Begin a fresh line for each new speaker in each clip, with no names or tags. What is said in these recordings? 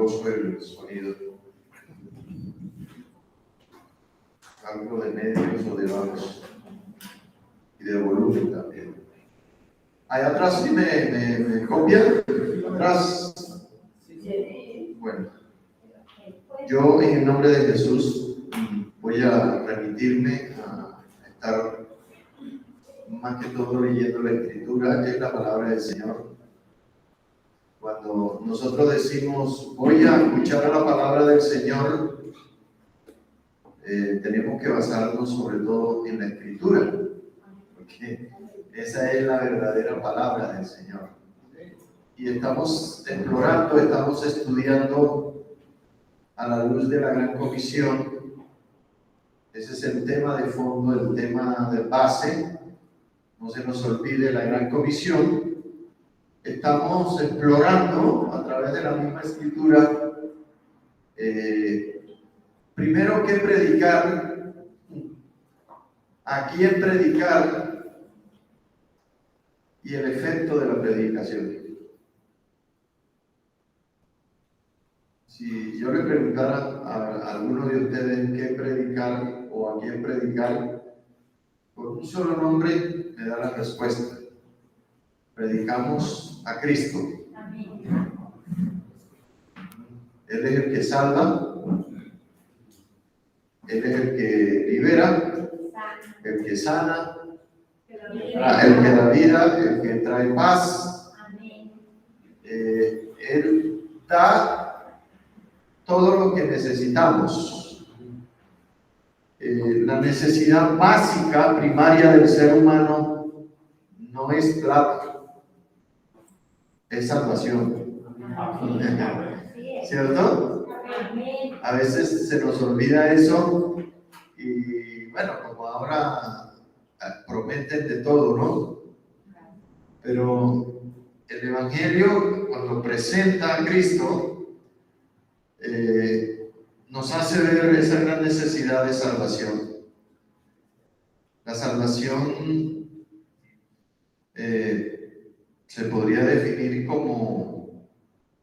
ruidoso el sonido. Algo de medios o de bajos. Y de volumen también. Allá atrás sí me copian. Atrás. Bueno. Yo en el nombre de Jesús voy a remitirme a estar más que todo leyendo la Escritura, que es la palabra del Señor. Cuando nosotros decimos voy a escuchar a la palabra del Señor, tenemos que basarnos sobre todo en la Escritura, porque esa es la verdadera palabra del Señor. Y estamos explorando, estamos estudiando a la luz de la Gran Comisión. Ese es el tema de fondo, el tema de base. No se nos olvide la Gran Comisión. Estamos explorando a través de la misma Escritura, primero qué predicar, a quién predicar y el efecto de la predicación. Si yo le preguntara a alguno de ustedes qué predicar o a quién predicar, por un solo nombre me da la respuesta. Predicamos a Cristo. Él es el que salva, Él es el que libera, el que sana, el que da vida, el que trae paz. Él da todo lo que necesitamos. La necesidad básica, primaria del ser humano no es plata, es salvación. ¿Cierto? A veces se nos olvida eso y bueno, como ahora prometen de todo, ¿no? Pero el Evangelio, cuando presenta a Cristo, nos hace ver esa gran necesidad de salvación. La salvación se podría definir como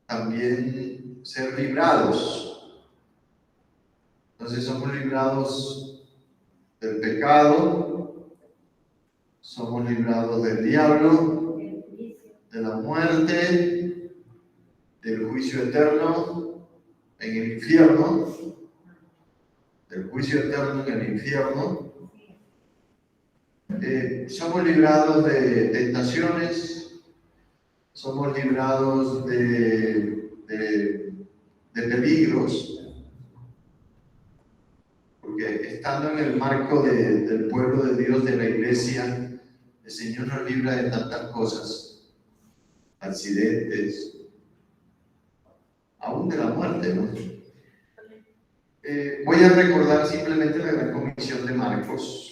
también ser librados. Entonces somos librados del pecado, somos librados del diablo, de la muerte, del juicio eterno en el infierno, del juicio eterno en el infierno. Somos librados de tentaciones, somos librados de peligros, porque estando en el marco del pueblo de Dios, de la iglesia, el Señor nos libra de tantas cosas, accidentes, aún de la muerte, ¿no? Voy a recordar simplemente la Gran Comisión de Marcos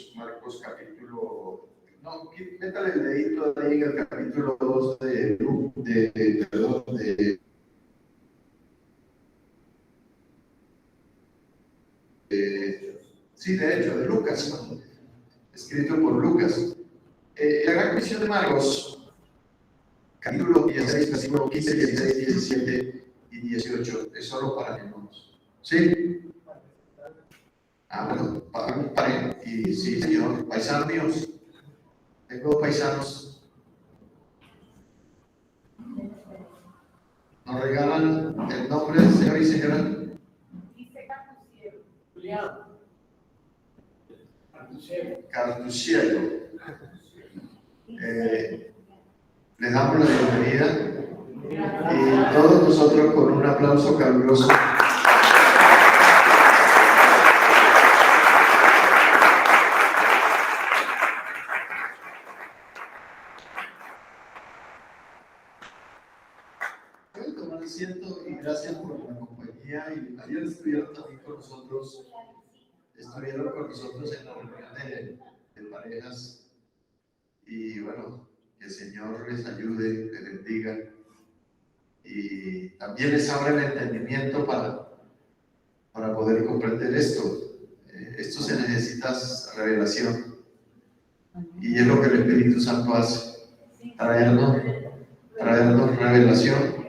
capítulo, no, métale el dedito ahí en el capítulo 2 de Lucas, ¿no? Escrito por Lucas. La Gran Comisión de Marcos, capítulo 16, versículo 15, 16, 17 y 18, es solo para hermanos. ¿Sí? Bueno, paren. Y sí, señor, paisanos míos. Tengo paisanos. ¿Nos regalan el nombre del señor y señora?
Dice Cartucielo.
Cartucielo. Les damos la bienvenida. Y todos nosotros con un aplauso caluroso. Y gracias por la compañía. Y ayer estuvieron también con nosotros, en la reunión de parejas. Y bueno, que el Señor les ayude, les bendiga y también les abra el entendimiento para poder comprender esto. Esto se necesita revelación y es lo que el Espíritu Santo hace, traernos revelación.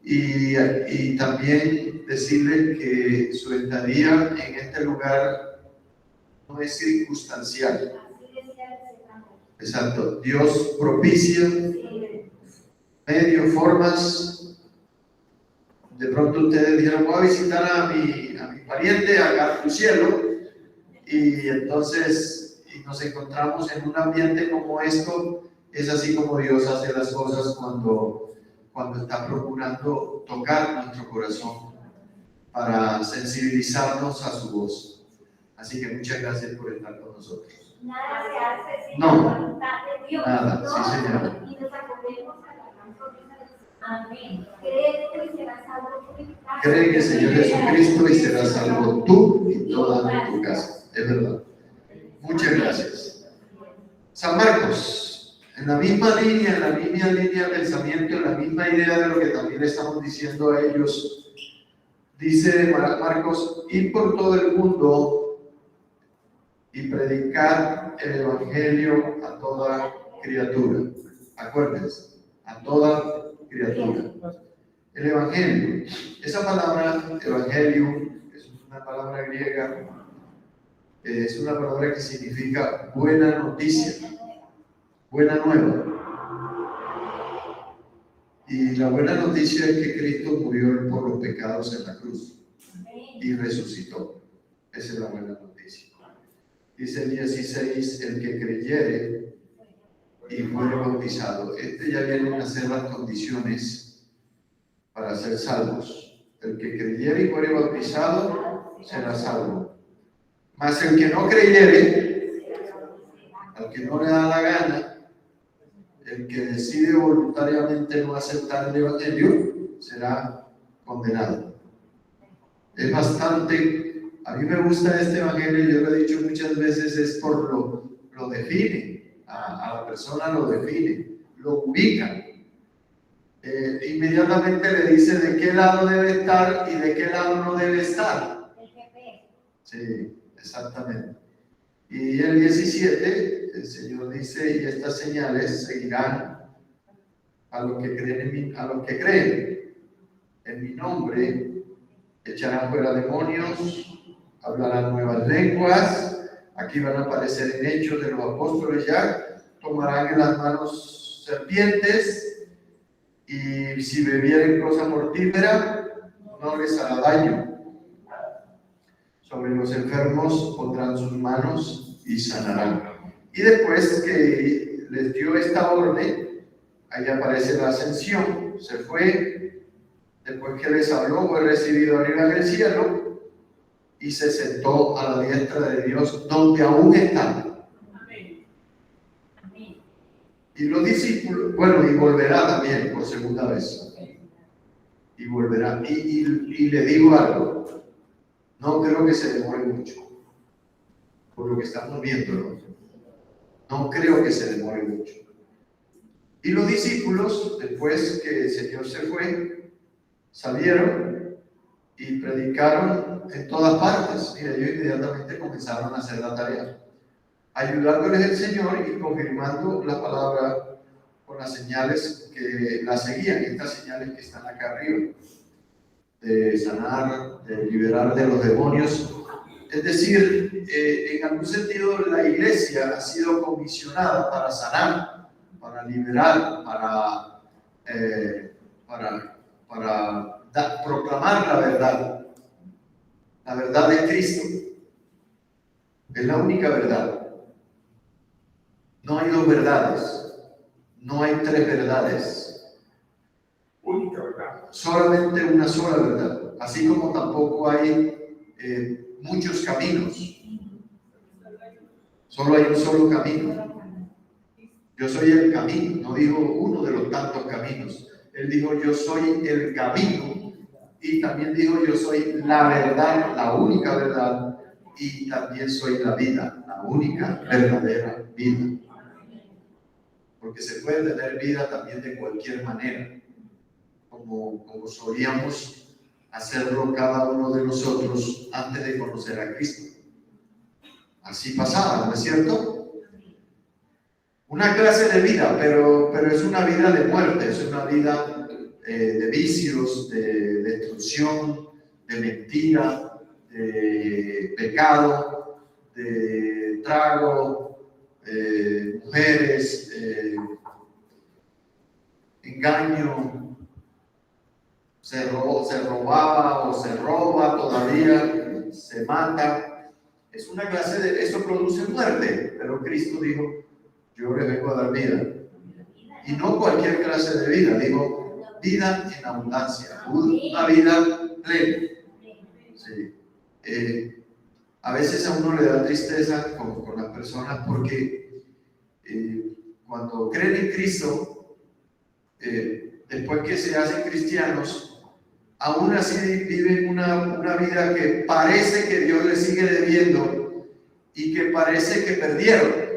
y también decirles que su estadía en este lugar no es circunstancial. Exacto. Dios propicia medios, formas. De pronto ustedes dijeron, voy a visitar a mi pariente acá en cielo, y entonces nos encontramos en un ambiente como esto. Es así como Dios hace las cosas cuando está procurando tocar nuestro corazón para sensibilizarnos a su voz. Así que muchas gracias por estar con nosotros.
Nada se hace sin
No.
la voluntad de Dios.
Nada, sí, señor.
Y nos acogemos a la gran promesa del Señor. Amén. Cree y serás salvo tú y tu casa.
Cree en el Señor Jesucristo y serás salvo tú y toda tu casa. Es verdad. Muchas gracias. San Marcos, en la misma línea de pensamiento, en la misma idea de lo que también le estamos diciendo a ellos, dice Marcos, ir por todo el mundo y predicar el Evangelio a toda criatura. Acuérdense, a toda criatura. El Evangelio, esa palabra Evangelio es una palabra griega, es una palabra que significa buena noticia, buena nueva. Y la buena noticia es que Cristo murió por los pecados en la cruz y resucitó. Esa es la buena noticia. Dice el 16, el que creyere y fuere bautizado. Ya vienen a ser las condiciones para ser salvos. El que creyere y fuere bautizado será salvo. Mas el que no creyere, al que no le da la gana, el que decide voluntariamente no aceptar el Evangelio, será condenado. Es bastante, a mí me gusta este Evangelio, yo lo he dicho muchas veces, es por lo define, a la persona lo define, lo ubica. Inmediatamente le dice de qué lado debe estar y de qué lado no debe estar. Sí, exactamente. Y el 17, el Señor dice, y estas señales seguirán a los que creen en mi nombre, echarán fuera demonios, hablarán nuevas lenguas, aquí van a aparecer en Hechos de los Apóstoles ya, tomarán en las manos serpientes, y si bebieren cosa mortífera, no les hará daño. Sobre los enfermos pondrán sus manos y sanarán. Y después que les dio esta orden, ahí aparece la ascensión. Se fue, después que les habló, fue recibido arriba del cielo y se sentó a la diestra de Dios, donde aún está. Y los discípulos, bueno, y volverá también por segunda vez. Y volverá. Y le digo algo. No creo que se demore mucho, por lo que estamos viendo, ¿no? No creo que se demore mucho. Y los discípulos, después que el Señor se fue, salieron y predicaron en todas partes. Y ellos inmediatamente comenzaron a hacer la tarea, ayudándoles el Señor y confirmando la palabra con las señales que la seguían, estas señales que están acá arriba. De sanar, de liberar de los demonios. Es decir, en algún sentido la iglesia ha sido comisionada para sanar, para liberar, para proclamar la verdad de Cristo. Es la única verdad. No hay dos verdades, no hay tres verdades.
Única verdad.
Solamente una sola verdad, así como tampoco hay muchos caminos. Solo hay un solo camino. Yo soy el camino, no dijo uno de los tantos caminos. Él dijo yo soy el camino y también dijo yo soy la verdad, la única verdad, y también soy la vida, la única verdadera vida. Porque se puede tener vida también de cualquier manera. Como solíamos hacerlo cada uno de nosotros antes de conocer a Cristo. Así pasaba, ¿no es cierto? Una clase de vida, pero es una vida de muerte, es una vida de vicios, de destrucción, de mentira, de pecado, de trago, mujeres, engaño, se robaba o se roba todavía, se mata. Es una clase de, eso produce muerte, pero Cristo dijo, yo le vengo a dar vida. Y no cualquier clase de vida, digo, vida en abundancia, una vida plena. Sí. A veces a uno le da tristeza con las personas porque cuando creen en Cristo, después que se hacen cristianos, aún así viven una vida que parece que Dios les sigue debiendo y que parece que perdieron.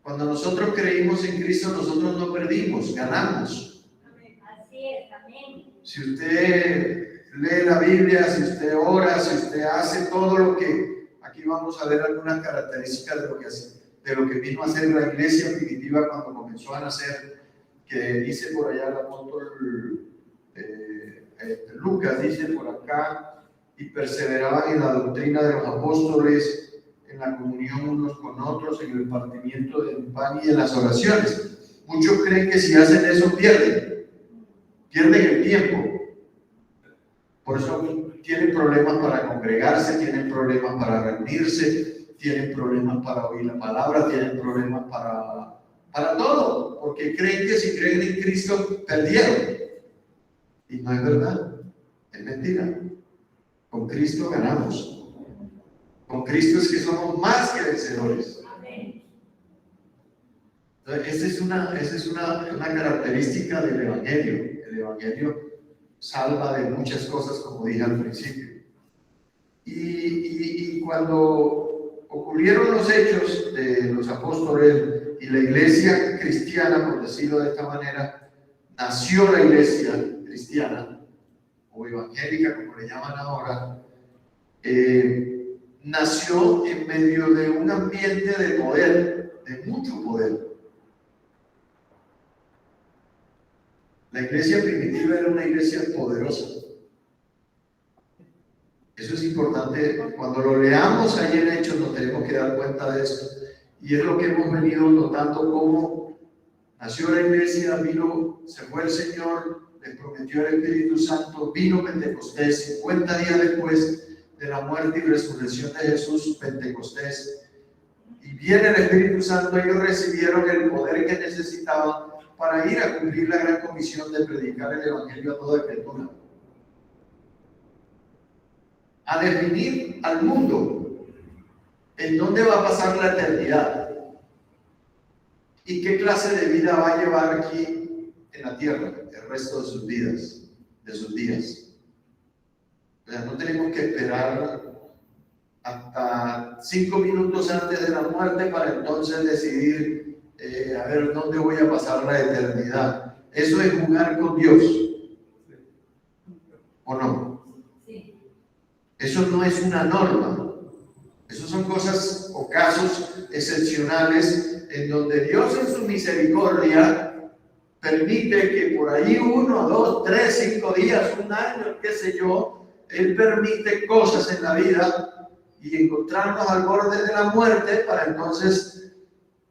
Cuando nosotros creímos en Cristo, nosotros no perdimos, ganamos.
Así es, amén.
Si usted lee la Biblia, si usted ora, si usted hace todo lo que, aquí vamos a ver algunas características de lo que vino a hacer la iglesia primitiva cuando comenzó a nacer, que dice por allá el apóstol Lucas, dice por acá, y perseveraban en la doctrina de los apóstoles, en la comunión unos con otros, en el partimiento del pan y en las oraciones. Muchos creen que si hacen eso pierden el tiempo. Por eso tienen problemas para congregarse, tienen problemas para reunirse, tienen problemas para oír la palabra, tienen problemas para todo, porque creen que si creen en Cristo perdieron. Y no es verdad, es mentira. Con Cristo ganamos. Con Cristo es que somos más que vencedores. Entonces, esa es una característica del Evangelio. El Evangelio salva de muchas cosas, como dije al principio. Y cuando ocurrieron los hechos de los apóstoles y la iglesia cristiana, por decirlo de esta manera, nació la iglesia cristiana, o evangélica, como le llaman ahora, nació en medio de un ambiente de poder, de mucho poder. La iglesia primitiva era una iglesia poderosa. Eso es importante. Cuando lo leamos ahí en Hechos nos tenemos que dar cuenta de esto. Y es lo que hemos venido notando, cómo nació la iglesia, se fue el Señor, les prometió el Espíritu Santo, vino Pentecostés, 50 días después de la muerte y resurrección de Jesús, Pentecostés, y viene el Espíritu Santo. Ellos recibieron el poder que necesitaban para ir a cumplir la gran comisión de predicar el Evangelio a toda criatura, a definir al mundo en dónde va a pasar la eternidad y qué clase de vida va a llevar aquí en la tierra el resto de sus vidas, de sus días. O sea, no tenemos que esperar hasta 5 minutos antes de la muerte para entonces decidir a ver dónde voy a pasar la eternidad. Eso es jugar con Dios, ¿o no?
Sí.
Eso no es una norma. Eso son cosas o casos excepcionales en donde Dios en su misericordia permite que por ahí 1, 2, 3, 5 días, un año, qué sé yo, Él permite cosas en la vida y encontrarnos al borde de la muerte para entonces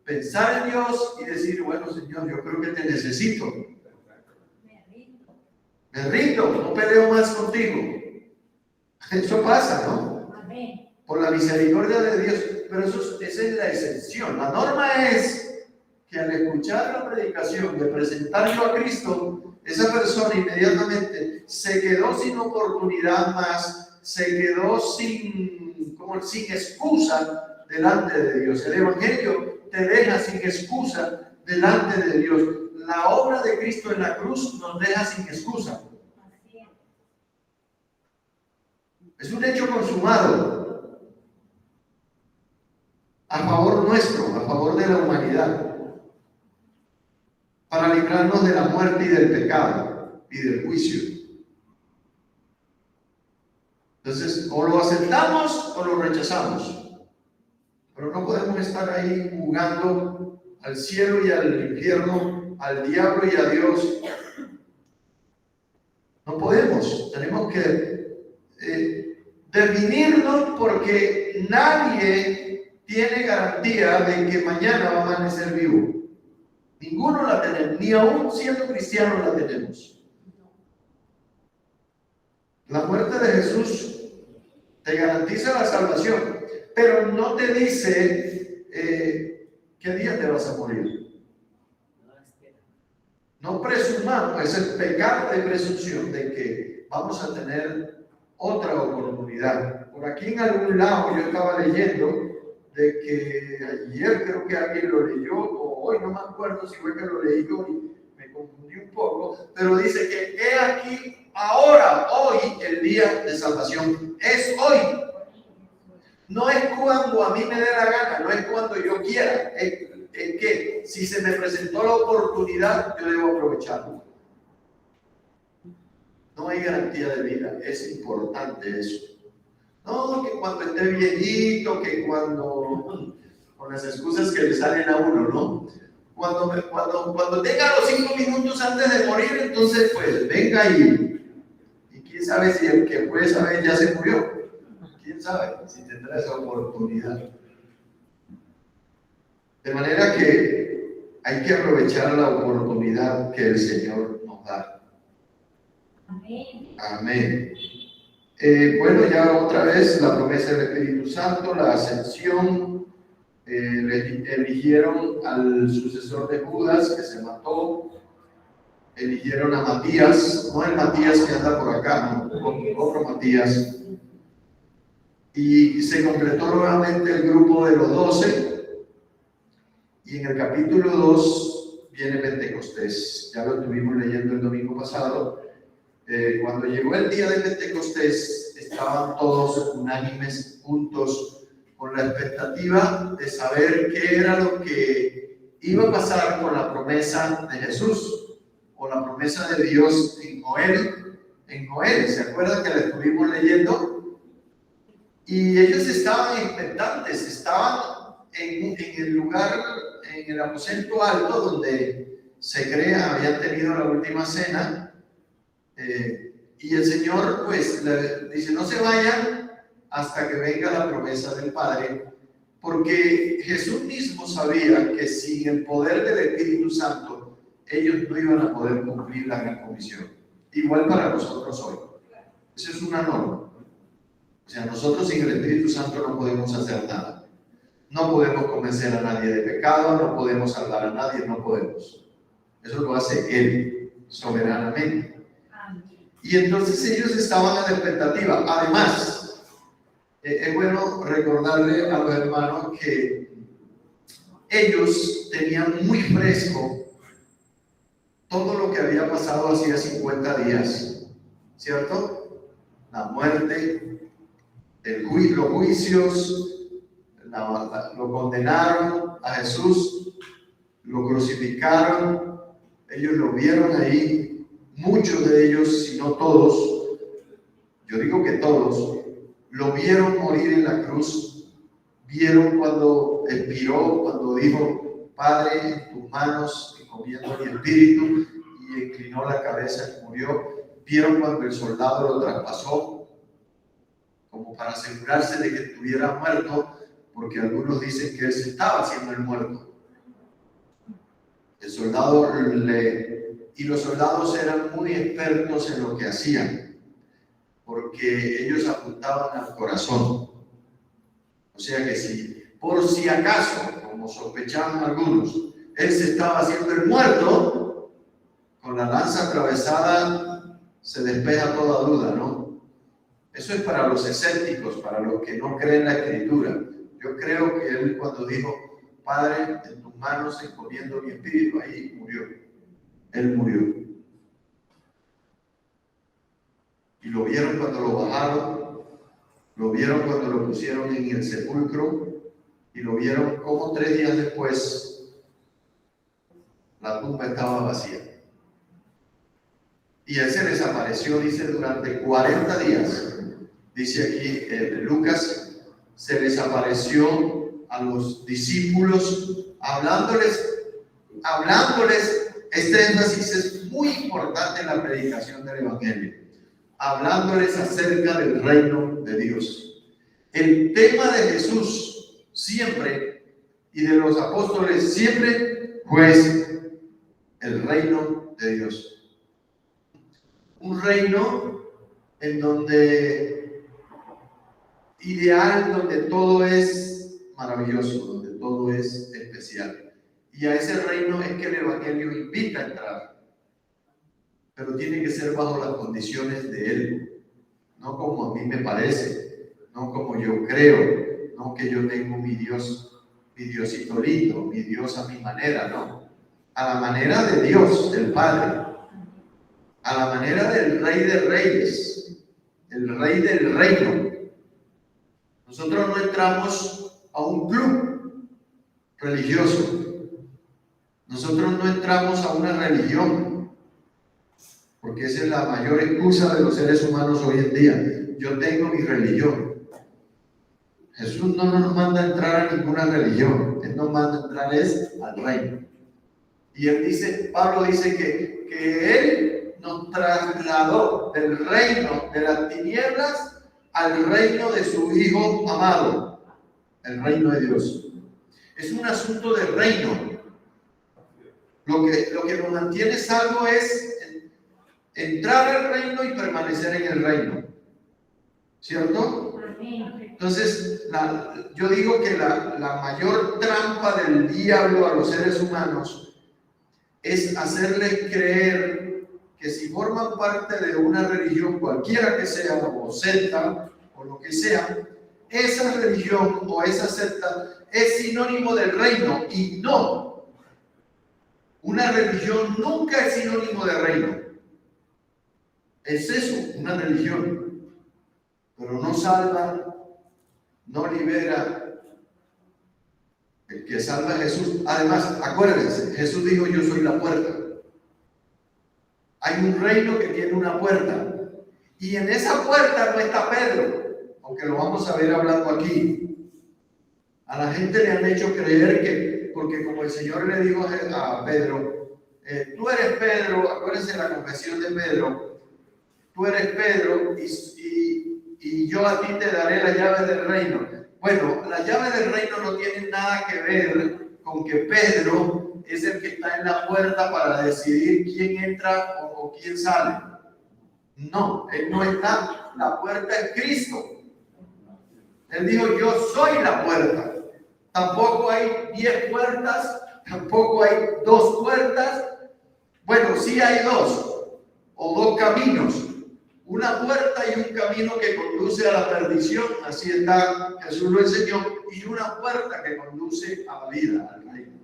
pensar en Dios y decir, bueno, Señor, yo creo que te necesito. Me rindo, no peleo más contigo. Eso pasa, ¿no?
Amén.
Por la misericordia de Dios. Pero esa es la excepción. La norma es que al escuchar la predicación de presentarlo a Cristo, esa persona inmediatamente se quedó sin oportunidad más, se quedó sin excusa delante de Dios. El Evangelio te deja sin excusa delante de Dios. La obra de Cristo en la cruz nos deja sin excusa. Es un hecho consumado a favor nuestro, a favor de la humanidad, para librarnos de la muerte y del pecado y del juicio. Entonces, o lo aceptamos o lo rechazamos. Pero no podemos estar ahí jugando al cielo y al infierno al diablo y a Dios. No podemos, tenemos que definirnos, porque nadie tiene garantía de que mañana va a amanecer vivo. Ninguno la tenemos, ni aún siendo cristianos la tenemos. La muerte de Jesús te garantiza la salvación, pero no te dice qué día te vas a morir. No presumamos, es el pecado de presunción de que vamos a tener otra oportunidad. Por aquí en algún lado yo estaba leyendo de que ayer creo que alguien lo leyó, o hoy no me acuerdo si fue que lo leí yo y me confundí un poco, pero dice que he aquí ahora, hoy, el día de salvación. Es hoy. No es cuando a mí me dé la gana, no es cuando yo quiera. Es que si se me presentó la oportunidad, yo debo aprovecharlo. No hay garantía de vida, es importante eso. No, que cuando esté viejito, que cuando, con las excusas que le salen a uno, ¿no? Cuando tenga los 5 minutos antes de morir, entonces pues venga y quién sabe si el que fue esa vez ya se murió. Quién sabe si tendrá esa oportunidad. De manera que hay que aprovechar la oportunidad que el Señor nos da.
Amén.
Amén. Bueno, ya otra vez la promesa del Espíritu Santo, la ascensión, eligieron al sucesor de Judas que se mató, eligieron a Matías, no el Matías que anda por acá, no, otro Matías, y se completó nuevamente el grupo de los 12, y en el capítulo 2 viene Pentecostés. Ya lo estuvimos leyendo el domingo pasado. Cuando llegó el día de Pentecostés, estaban todos unánimes, juntos, con la expectativa de saber qué era lo que iba a pasar con la promesa de Jesús, o la promesa de Dios en Joel. ¿Se acuerdan que la estuvimos leyendo? Y ellos estaban expectantes, estaban en el lugar, en el aposento alto, donde se cree habían tenido la última cena. Y el Señor pues le dice: no se vayan hasta que venga la promesa del Padre, porque Jesús mismo sabía que sin el poder del Espíritu Santo ellos no iban a poder cumplir la gran comisión. Igual para nosotros hoy. Esa es una norma. O sea, nosotros sin el Espíritu Santo no podemos hacer nada. No podemos convencer a nadie de pecado, no podemos salvar a nadie, no podemos. Eso lo hace Él soberanamente. Y entonces ellos estaban a la expectativa. Además, es bueno recordarle a los hermanos que ellos tenían muy fresco todo lo que había pasado hacía 50 días, ¿cierto? La muerte, los juicios, lo condenaron a Jesús, lo crucificaron, ellos lo vieron ahí. Muchos de ellos, si no todos, yo digo que todos, lo vieron morir en la cruz, vieron cuando expiró, cuando dijo: Padre, en tus manos encomiendo mi espíritu, y inclinó la cabeza y murió. Vieron cuando el soldado lo traspasó, como para asegurarse de que estuviera muerto, porque algunos dicen que él se estaba haciendo el muerto. El soldado y los soldados eran muy expertos en lo que hacían, porque ellos apuntaban al corazón. O sea que si, por si acaso, como sospechaban algunos, él se estaba haciendo el muerto, con la lanza atravesada se despeja toda duda, ¿no? Eso es para los escépticos, para los que no creen la Escritura. Yo creo que él, cuando dijo: Padre, en tus manos encomiendo mi espíritu, ahí murió. Él murió. Y lo vieron cuando lo bajaron, lo vieron cuando lo pusieron en el sepulcro, y lo vieron como 3 días después la tumba estaba vacía. Y él se desapareció, dice, durante 40 días. Dice aquí Lucas, se desapareció a los discípulos, hablándoles este énfasis es muy importante en la predicación del Evangelio, hablándoles acerca del reino de Dios. El tema de Jesús siempre y de los apóstoles siempre fue el reino de Dios. Un reino en donde ideal, donde todo es maravilloso, donde todo es especial. Y a ese reino es que el Evangelio invita a entrar, pero tiene que ser bajo las condiciones de Él, no como a mí me parece, no como yo creo, no que yo tengo mi Dios, mi Diosito lindo, mi Dios a mi manera, no, a la manera de Dios, del Padre, a la manera del Rey de Reyes, el Rey del Reino. Nosotros no entramos a un club religioso. Nosotros no entramos a una religión, porque esa es la mayor excusa de los seres humanos hoy en día. Yo tengo mi religión. Jesús no nos manda a entrar a ninguna religión. Él nos manda a entrar es al reino. Y él dice, Pablo dice que él nos trasladó del reino de las tinieblas al reino de su Hijo amado, el reino de Dios. Es un asunto de reino. Lo que nos mantiene salvo es entrar al reino y permanecer en el reino. ¿Cierto? Entonces, yo digo que la mayor trampa del diablo a los seres humanos es hacerles creer que si forman parte de una religión, cualquiera que sea, o secta, o lo que sea, esa religión o esa secta es sinónimo del reino, y no. Una religión nunca es sinónimo de reino. Es eso, una religión. Pero no salva, no libera. El que salva es Jesús. Además, acuérdense, Jesús dijo, yo soy la puerta. Hay un reino que tiene una puerta. Y en esa puerta no está Pedro, aunque lo vamos a ver hablando aquí. A la gente le han hecho creer que, porque como el Señor le dijo a Pedro, tú eres Pedro, acuérdense de la confesión de Pedro, tú eres Pedro y yo a ti te daré las llaves del reino. Bueno, las llaves del reino no tienen nada que ver con que Pedro es el que está en la puerta para decidir quién entra o quién sale. No, él no está, la puerta es Cristo. Él dijo, yo soy la puerta. Tampoco hay 10 puertas, tampoco hay 2 puertas. Bueno, sí hay 2 o 2 caminos. Una puerta y un camino que conduce a la perdición, así está, Jesús lo enseñó, y una puerta que conduce a la vida, al reino.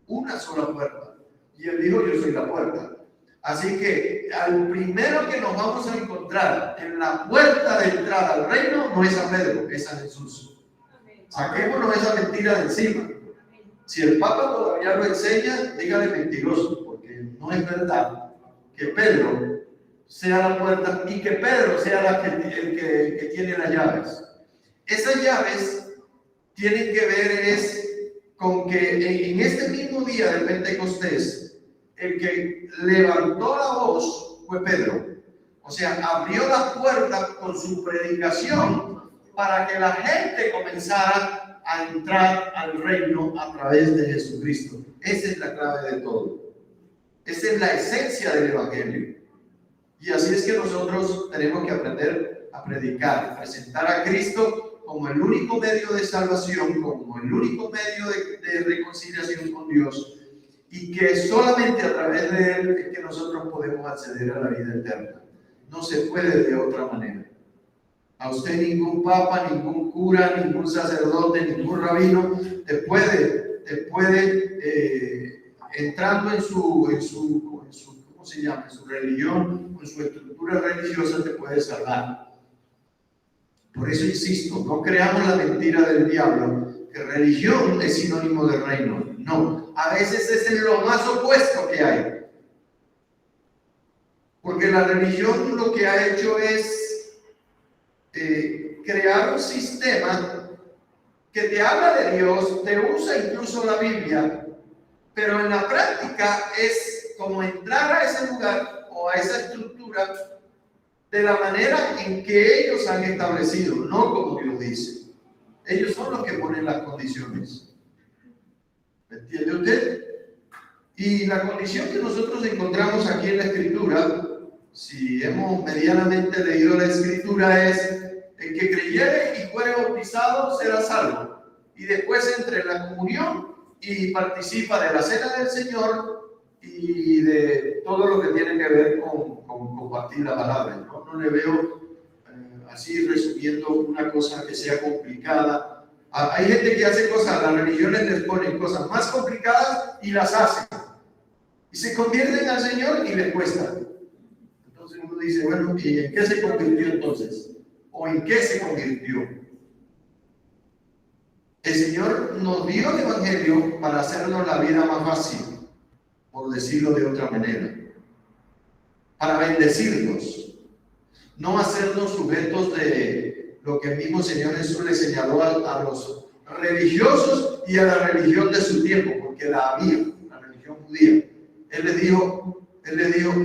Una sola puerta. Y él dijo, yo soy la puerta. Así que al primero que nos vamos a encontrar en la puerta de entrada al reino no es a Pedro, es a Jesús. Saquémonos esa mentira de encima. Si el Papa todavía lo enseña, dígale mentiroso, porque no es verdad que Pedro sea la puerta y que Pedro sea el que tiene las llaves. Esas llaves tienen que ver con que en este mismo día del Pentecostés, el que levantó la voz fue Pedro. O sea, abrió la puerta con su predicación para que la gente comenzara a entrar al reino a través de Jesucristo. Esa es la clave de todo. Esa es la esencia del Evangelio. Y así es que nosotros tenemos que aprender a predicar, a presentar a Cristo como el único medio de salvación, como el único medio de reconciliación con Dios, y que solamente a través de Él es que nosotros podemos acceder a la vida eterna. No se puede de otra manera. A usted ningún papa, ningún cura, ningún sacerdote, ningún rabino te puede entrando en su ¿cómo se llama? En su religión, en su estructura religiosa te puede salvar. Por eso insisto, no creamos la mentira del diablo, que religión es sinónimo de reino. No, a veces es lo más opuesto que hay. Porque la religión lo que ha hecho es crear un sistema que te habla de Dios, te usa incluso la Biblia, pero en la práctica es como entrar a ese lugar o a esa estructura de la manera en que ellos han establecido, no como Dios dice. Ellos son los que ponen las condiciones. ¿Me entiende usted? Y la condición que nosotros encontramos aquí en la Escritura, si hemos medianamente leído la Escritura, es: el que creyere y fuere bautizado será salvo. Y después entra en la comunión y participa de la cena del Señor y de todo lo que tiene que ver con compartir la palabra. No le veo así resumiendo una cosa que sea complicada. Hay gente que hace cosas, las religiones les ponen cosas más complicadas y las hacen. Y se convierten al Señor y les cuesta. Entonces uno dice, bueno, ¿y en qué se convirtió entonces? ¿O en qué se convirtió? El Señor nos dio el Evangelio para hacernos la vida más fácil, por decirlo de otra manera, para bendecirnos, no hacernos sujetos de lo que el mismo Señor Jesús le señaló a los religiosos y a la religión de su tiempo, porque la había, la religión judía. Él le dijo,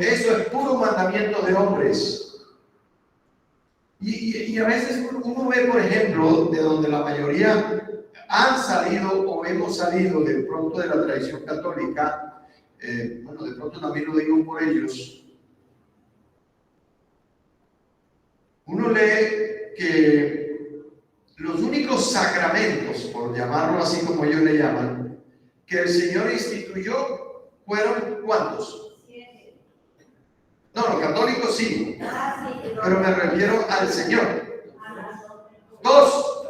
eso es puro mandamiento de hombres. Y a veces uno ve, por ejemplo, de donde la mayoría han salido o hemos salido de pronto de la tradición católica, bueno, de pronto también lo digo por ellos. Uno lee que los únicos sacramentos, por llamarlo así como ellos le llaman, que el Señor instituyó fueron ¿cuántos?
7.
No, los católicos sí,
Sí,
pero me refiero al Señor. 2.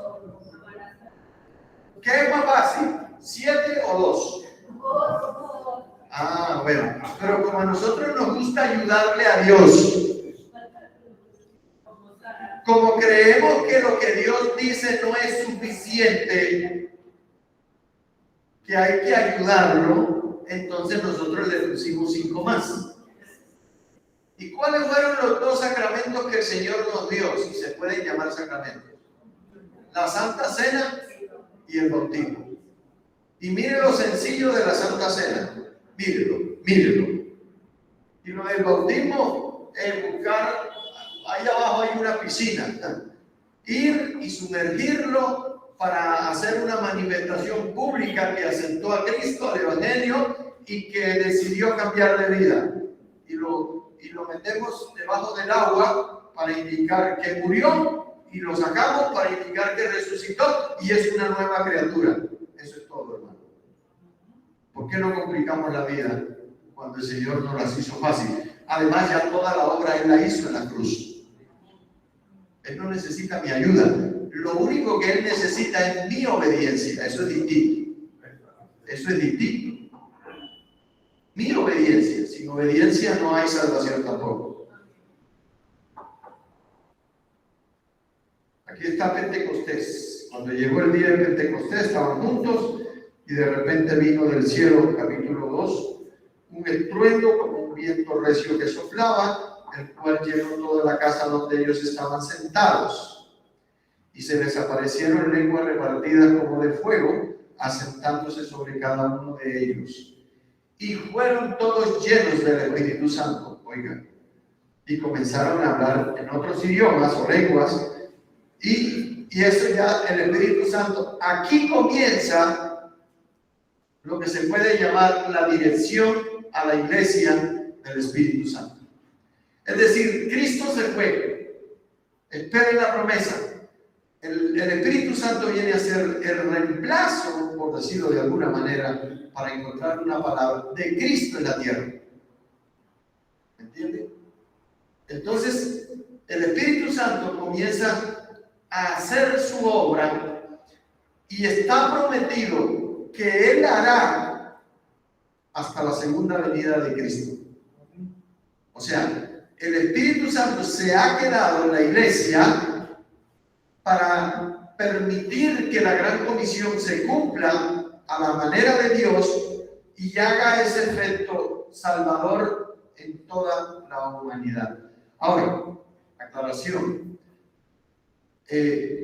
¿Qué es más fácil? ¿7 o 2? Ah, bueno, pero como a nosotros nos gusta ayudarle a Dios, como creemos que lo que Dios dice no es suficiente, que hay que ayudarlo, entonces nosotros le pusimos 5 más. ¿Y cuáles fueron los 2 sacramentos que el Señor nos dio, si se pueden llamar sacramentos? La Santa Cena y el bautismo. Y mire lo sencillo de la Santa Cena. Mírelo. Y lo del bautismo es buscar, ahí abajo hay una piscina, ir y sumergirlo para hacer una manifestación pública que aceptó a Cristo, al Evangelio, y que decidió cambiar de vida. Y lo metemos debajo del agua para indicar que murió, y lo sacamos para indicar que resucitó y es una nueva criatura. Eso es todo, hermano. ¿Por qué no complicamos la vida cuando el Señor nos las hizo fácil? Además, ya toda la obra Él la hizo en la cruz. Él no necesita mi ayuda. Lo único que Él necesita es mi obediencia. Eso es distinto. Mi obediencia. Sin obediencia no hay salvación tampoco. Aquí está Pentecostés. Cuando llegó el día de Pentecostés estaban juntos y de repente vino del cielo, capítulo 2, un estruendo como un viento recio que soplaba, el cual llenó toda la casa donde ellos estaban sentados. Y se les aparecieron lenguas repartidas como de fuego, asentándose sobre cada uno de ellos. Y fueron todos llenos del Espíritu Santo, oigan, y comenzaron a hablar en otros idiomas o lenguas, y eso ya, el Espíritu Santo, aquí comienza lo que se puede llamar la dirección a la iglesia del Espíritu Santo. Es decir, Cristo se fue, esperen la promesa. El Espíritu Santo viene a ser el reemplazo, por decirlo de alguna manera, para encontrar una palabra, de Cristo en la tierra. ¿Entiende? Entonces, el Espíritu Santo comienza a hacer su obra y está prometido que Él hará hasta la segunda venida de Cristo. O sea, el Espíritu Santo se ha quedado en la iglesia para permitir que la gran comisión se cumpla a la manera de Dios y haga ese efecto salvador en toda la humanidad. Ahora, aclaración.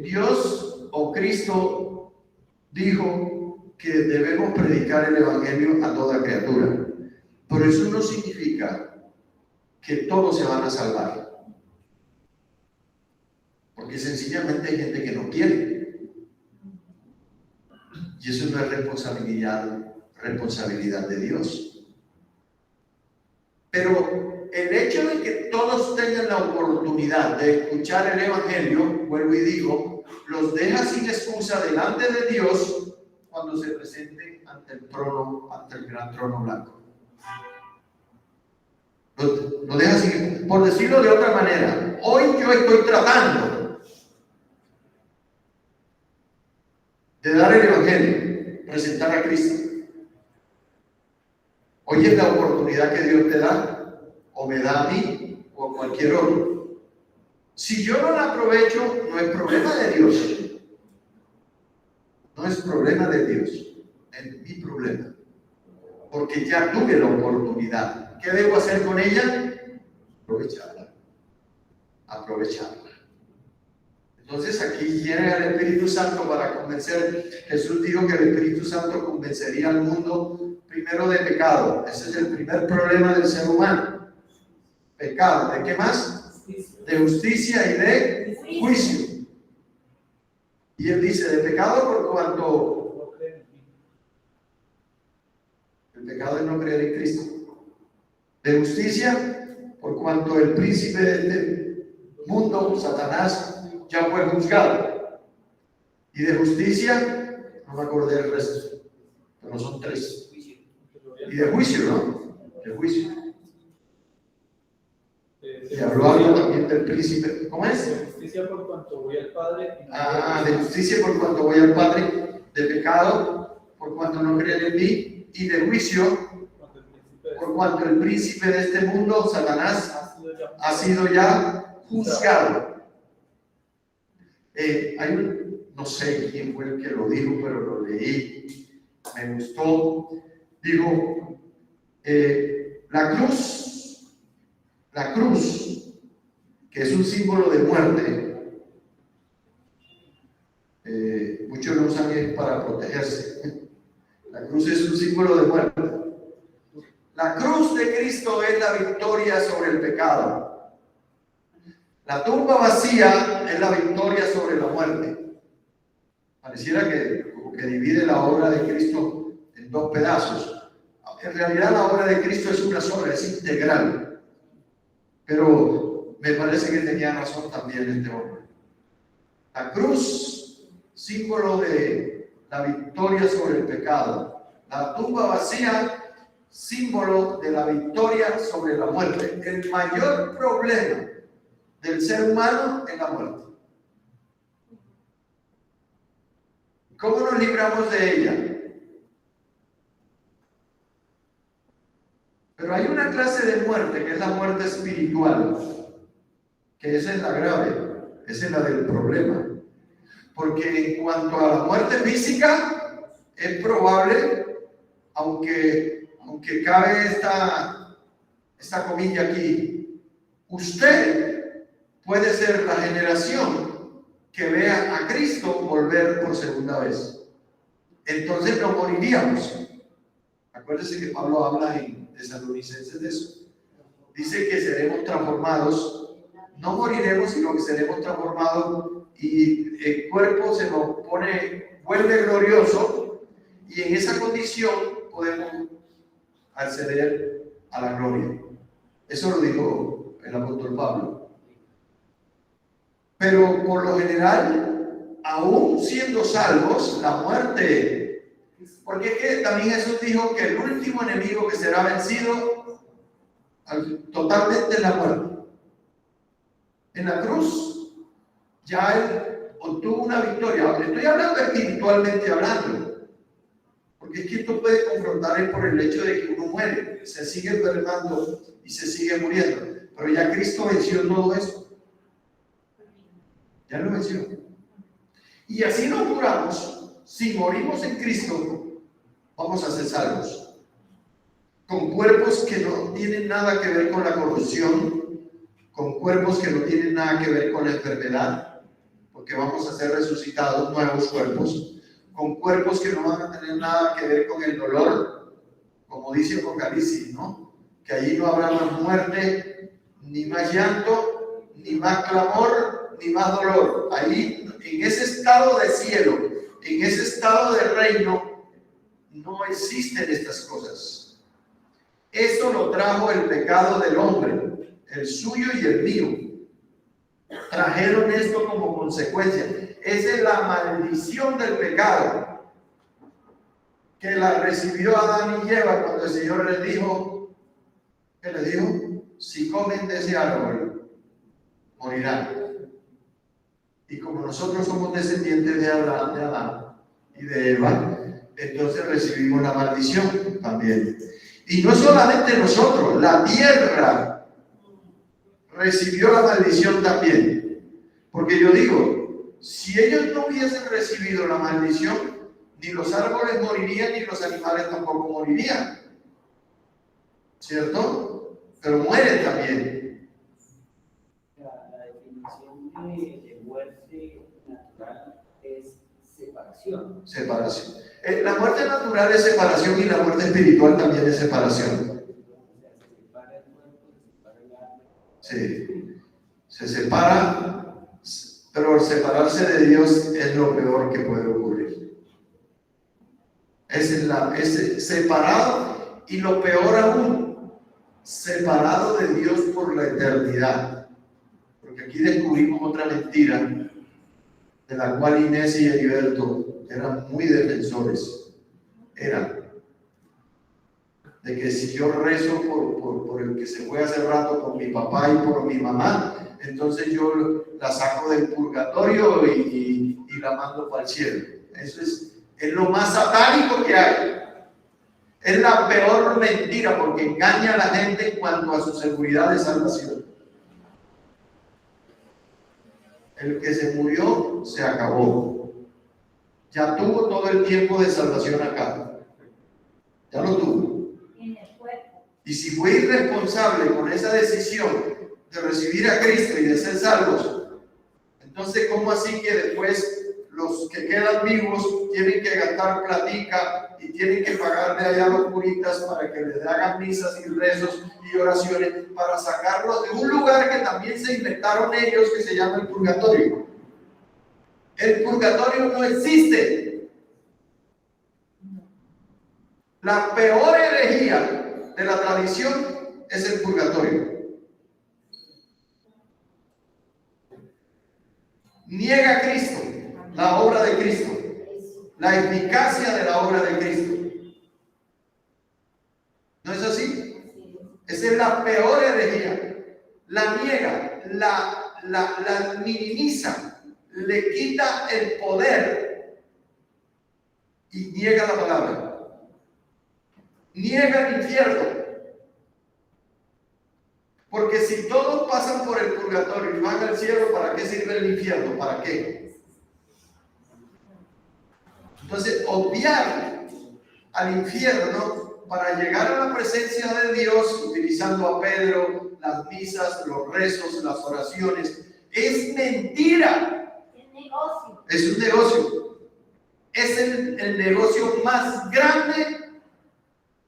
Dios o Cristo dijo que debemos predicar el Evangelio a toda criatura. Pero eso no significa que todos se van a salvar. Porque sencillamente hay gente que no quiere. Y eso no es responsabilidad de Dios. Pero el hecho de que todos tengan la oportunidad de escuchar el Evangelio, vuelvo y digo, los deja sin excusa delante de Dios cuando se presenten ante el trono, ante el gran trono blanco. Lo deja sin, por decirlo de otra manera, hoy yo estoy tratando de dar el Evangelio, presentar a Cristo. Hoy es la oportunidad que Dios te da, o me da a mí, o a cualquier otro. Si yo no la aprovecho, no es problema de Dios. No es problema de Dios, es mi problema. Porque ya tuve la oportunidad. ¿Qué debo hacer con ella? Aprovecharla. Aprovecharla. Entonces aquí llega el Espíritu Santo para convencer. Jesús dijo que el Espíritu Santo convencería al mundo primero de pecado. Ese es el primer problema del ser humano. Pecado. ¿De qué más? De justicia y de juicio. Y él dice, de pecado por cuanto el pecado es no creer en Cristo. De justicia por cuanto el príncipe de este mundo, Satanás, ya fue juzgado. Y de justicia, no me acordé del resto, pero son 3. Y de juicio, ¿no? De juicio. Y habló algo también del príncipe. ¿Cómo es?
De justicia por cuanto voy al Padre.
De justicia por cuanto voy al Padre. De pecado por cuanto no creen en mí. Y de juicio por cuanto el príncipe de este mundo, Satanás, ha sido ya juzgado. No sé quién fue el que lo dijo, pero lo leí, me gustó. Digo, la cruz, que es un símbolo de muerte, muchos lo usan para protegerse. La cruz es un símbolo de muerte. La cruz de Cristo es la victoria sobre el pecado. La tumba vacía es la victoria sobre la muerte. Pareciera que como que divide la obra de Cristo en 2 pedazos. En realidad la obra de Cristo es una sola, es integral. Pero me parece que tenía razón también este hombre. La cruz, símbolo de la victoria sobre el pecado. La tumba vacía, símbolo de la victoria sobre la muerte. El mayor problema del ser humano es la muerte. ¿Cómo nos libramos de ella? Pero hay una clase de muerte que es la muerte espiritual, que esa es la grave, esa es la del problema. Porque en cuanto a la muerte física, es probable, aunque cabe esta comilla aquí, usted puede ser la generación que vea a Cristo volver por segunda vez. Entonces no moriríamos. Acuérdense que Pablo habla en Tesalonicenses de eso. Dice que seremos transformados, no moriremos, sino que seremos transformados y el cuerpo se nos vuelve glorioso y en esa condición podemos acceder a la gloria. Eso lo dijo el apóstol Pablo. Pero por lo general, aún siendo salvos, la muerte, porque es que también Jesús dijo que el último enemigo que será vencido totalmente es la muerte. En la cruz ya él obtuvo una victoria. Estoy hablando espiritualmente hablando, porque es que esto puede confrontar por el hecho de que uno muere, se sigue enfermando y se sigue muriendo, pero ya Cristo venció todo eso. Ya lo venció. Y así nos juramos, si morimos en Cristo, vamos a ser salvos. Con cuerpos que no tienen nada que ver con la corrupción, con cuerpos que no tienen nada que ver con la enfermedad, porque vamos a ser resucitados, nuevos cuerpos, con cuerpos que no van a tener nada que ver con el dolor, como dice Apocalipsis, ¿no? Que allí no habrá más muerte, ni más llanto, ni más clamor, ni más dolor. Allí, en ese estado de cielo, en ese estado de reino, no existen estas cosas. Eso lo trajo el pecado del hombre, el suyo y el mío. Trajeron esto como consecuencia. Esa es la maldición del pecado que la recibió Adán y Eva cuando el Señor les dijo, ¿qué les dijo? Si comen de ese árbol, morirán. Y como nosotros somos descendientes de Adán y de Eva, entonces recibimos la maldición también. Y no solamente nosotros, la tierra recibió la maldición también. Porque yo digo, si ellos no hubiesen recibido la maldición, ni los árboles morirían, ni los animales tampoco morirían. ¿Cierto? Pero mueren también.
La definición de muerte natural es separación.
Separación. La muerte natural es separación y la muerte espiritual también es separación.
Se separa el cuerpo, se separa el alma.
Sí. Se separa, pero el separarse de Dios es lo peor que puede ocurrir. Es separado, y lo peor aún, separado de Dios por la eternidad. Porque aquí descubrimos otra mentira de la cual Inés y Heriberto eran muy defensores. Eran de que si yo rezo por el que se fue hace rato, por mi papá y por mi mamá, entonces yo la saco del purgatorio y la mando para el cielo. Eso es lo más satánico que hay. Es la peor mentira porque engaña a la gente en cuanto a su seguridad de salvación. El que se murió se acabó. Ya tuvo todo el tiempo de salvación acá. Ya lo tuvo. Y si fue irresponsable con esa decisión de recibir a Cristo y de ser salvos, entonces ¿cómo así que después los que quedan vivos tienen que gastar platica y tienen que pagarle allá a los curitas para que les hagan misas y rezos y oraciones para sacarlos de un lugar que también se inventaron ellos, que se llama el purgatorio? El purgatorio no existe. La peor herejía de la tradición es el purgatorio. Niega a Cristo, la obra de Cristo, la eficacia de la obra de Cristo. ¿No es así? Esa es la peor herejía. La niega, la minimiza, le quita el poder y niega la palabra. Niega el infierno. Porque si todos pasan por el purgatorio y van al cielo, ¿para qué sirve el infierno? ¿Para qué? Entonces, obviar al infierno para llegar a la presencia de Dios, utilizando a Pedro, las misas, los rezos, las oraciones, es mentira.
Es negocio.
Es un negocio. Es el negocio más grande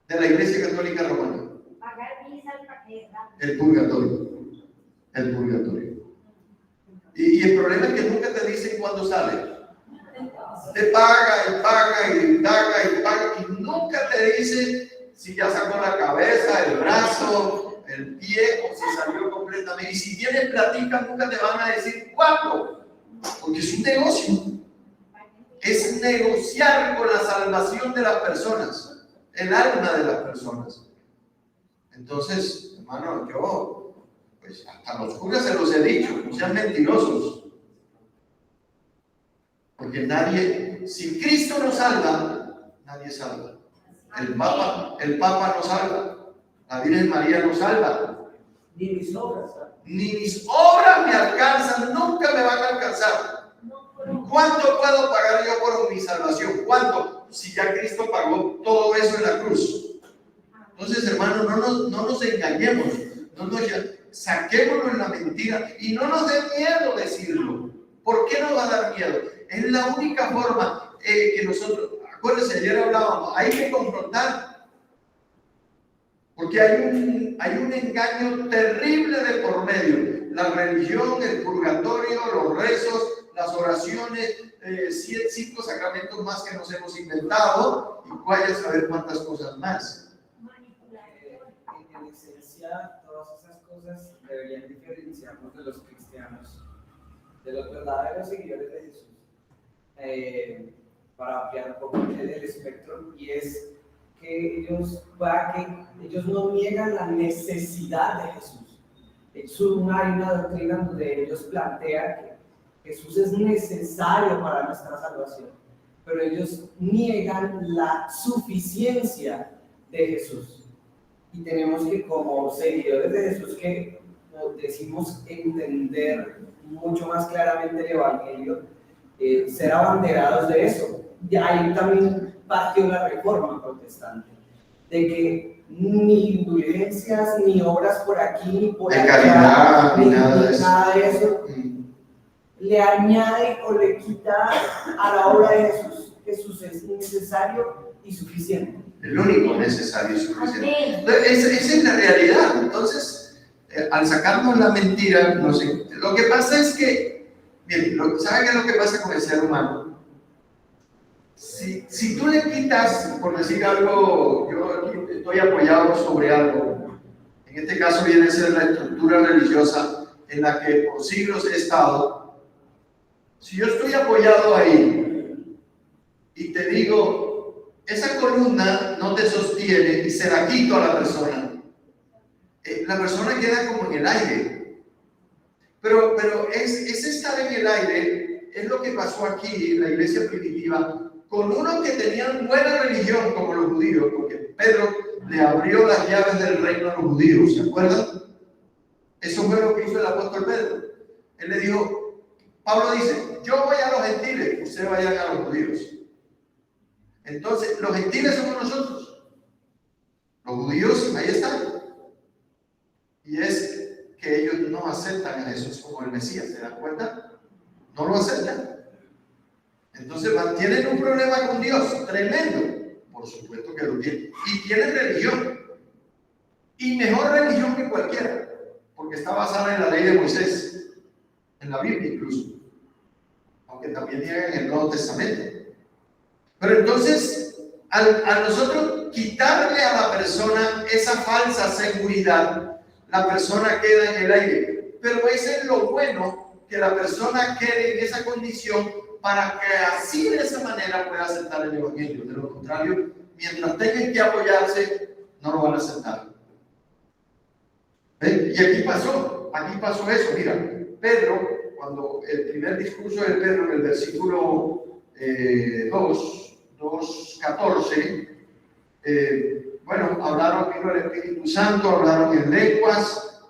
de la Iglesia Católica Romana.
Pagar misa al paquete.
El purgatorio. El purgatorio. Y el problema es que nunca te dicen cuándo sale. Te paga y paga y paga y paga y nunca te dice si ya sacó la cabeza, el brazo, el pie o si salió completamente. Y si tienes platica, nunca te van a decir cuándo, porque es un negocio. Es negociar con la salvación de las personas, el alma de las personas. Entonces, hermano, yo, pues hasta los curas se los he dicho, no sean mentirosos. Porque nadie, si Cristo nos salva, nadie salva. El Papa nos salva, la Virgen María nos salva.
Ni mis obras.
Ni mis obras me alcanzan, nunca me van a alcanzar. ¿Cuánto puedo pagar yo por mi salvación? ¿Cuánto? Si ya Cristo pagó todo eso en la cruz. Entonces, hermano, no nos engañemos, saquémonos en la mentira y no nos dé miedo decirlo. ¿Por qué nos va a dar miedo? Es la única forma que nosotros, acuérdense, ayer hablábamos, hay que confrontar. Porque hay un engaño terrible de por medio. La religión, el purgatorio, los rezos, las oraciones, 5 sacramentos más que nos hemos inventado y vaya a saber cuántas cosas más.
En esencia, todas esas cosas deberían diferenciarnos de los cristianos, de los verdaderos seguidores de Jesús, para ampliar un poco el espectro, y es que ellos no niegan la necesidad de Jesús. Hay una doctrina donde ellos plantean que Jesús es necesario para nuestra salvación, pero ellos niegan la suficiencia de Jesús. Y tenemos que, como seguidores de Jesús, que nos decimos entender mucho más claramente el Evangelio, ser abanderados de eso. Y ahí también partió la Reforma Protestante, de que ni indulgencias, ni obras por aquí, ni por
de
allá,
caridad, ni
nada de eso, le añade o le quita a la obra de Jesús. Jesús es necesario y suficiente.
El único necesario y suficiente. Esa es la realidad. Entonces, al sacarnos la mentira, no sé, lo que pasa es que, miren, ¿saben qué es lo que pasa con el ser humano? Si tú le quitas, por decir algo, yo aquí estoy apoyado sobre algo, en este caso viene a ser la estructura religiosa en la que por siglos he estado. Si yo estoy apoyado ahí y te digo, esa columna no te sostiene y se la quito a la persona queda como en el aire. Pero es estar en el aire, es lo que pasó aquí en la iglesia primitiva, con unos que tenían buena religión como los judíos, porque Pedro le abrió las llaves del reino a los judíos, ¿se acuerdan? Eso fue lo que hizo el apóstol Pedro. Él le dijo, Pablo dice, yo voy a los gentiles, ustedes vayan a los judíos. Entonces, los gentiles somos nosotros. Los judíos, ahí están. Y es que ellos no aceptan a Jesús como el Mesías, ¿se dan cuenta? No lo aceptan. Entonces tienen un problema con Dios tremendo. Por supuesto que lo tienen. Y tienen religión. Y mejor religión que cualquiera. Porque está basada en la ley de Moisés. En la Biblia incluso. Aunque también niegan el Nuevo Testamento. Pero entonces, al nosotros quitarle a la persona esa falsa seguridad, la persona queda en el aire. Pero ese es lo bueno, que la persona quede en esa condición para que así de esa manera pueda aceptar el Evangelio. De lo contrario, mientras tengan que apoyarse, no lo van a aceptar. ¿Ven? Y aquí pasó eso. Mira, Pedro, cuando el primer discurso de Pedro en el versículo 2:14, hablaron, vino el Espíritu Santo, hablaron en lenguas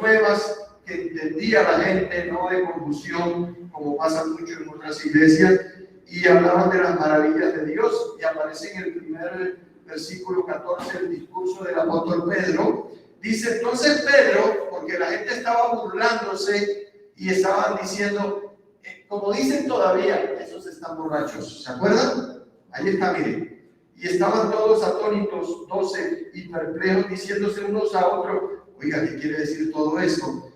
nuevas, que entendía la gente, no de confusión, como pasa mucho en otras iglesias, y hablaban de las maravillas de Dios, y aparece en el primer versículo 14 el discurso del apóstol Pedro. Dice entonces Pedro, porque la gente estaba burlándose y estaban diciendo, como dicen todavía, esos están borrachos, ¿se acuerdan? Ahí está, miren. Y estaban todos atónitos, 12, y perplejos, diciéndose unos a otros, oiga, ¿qué quiere decir todo esto?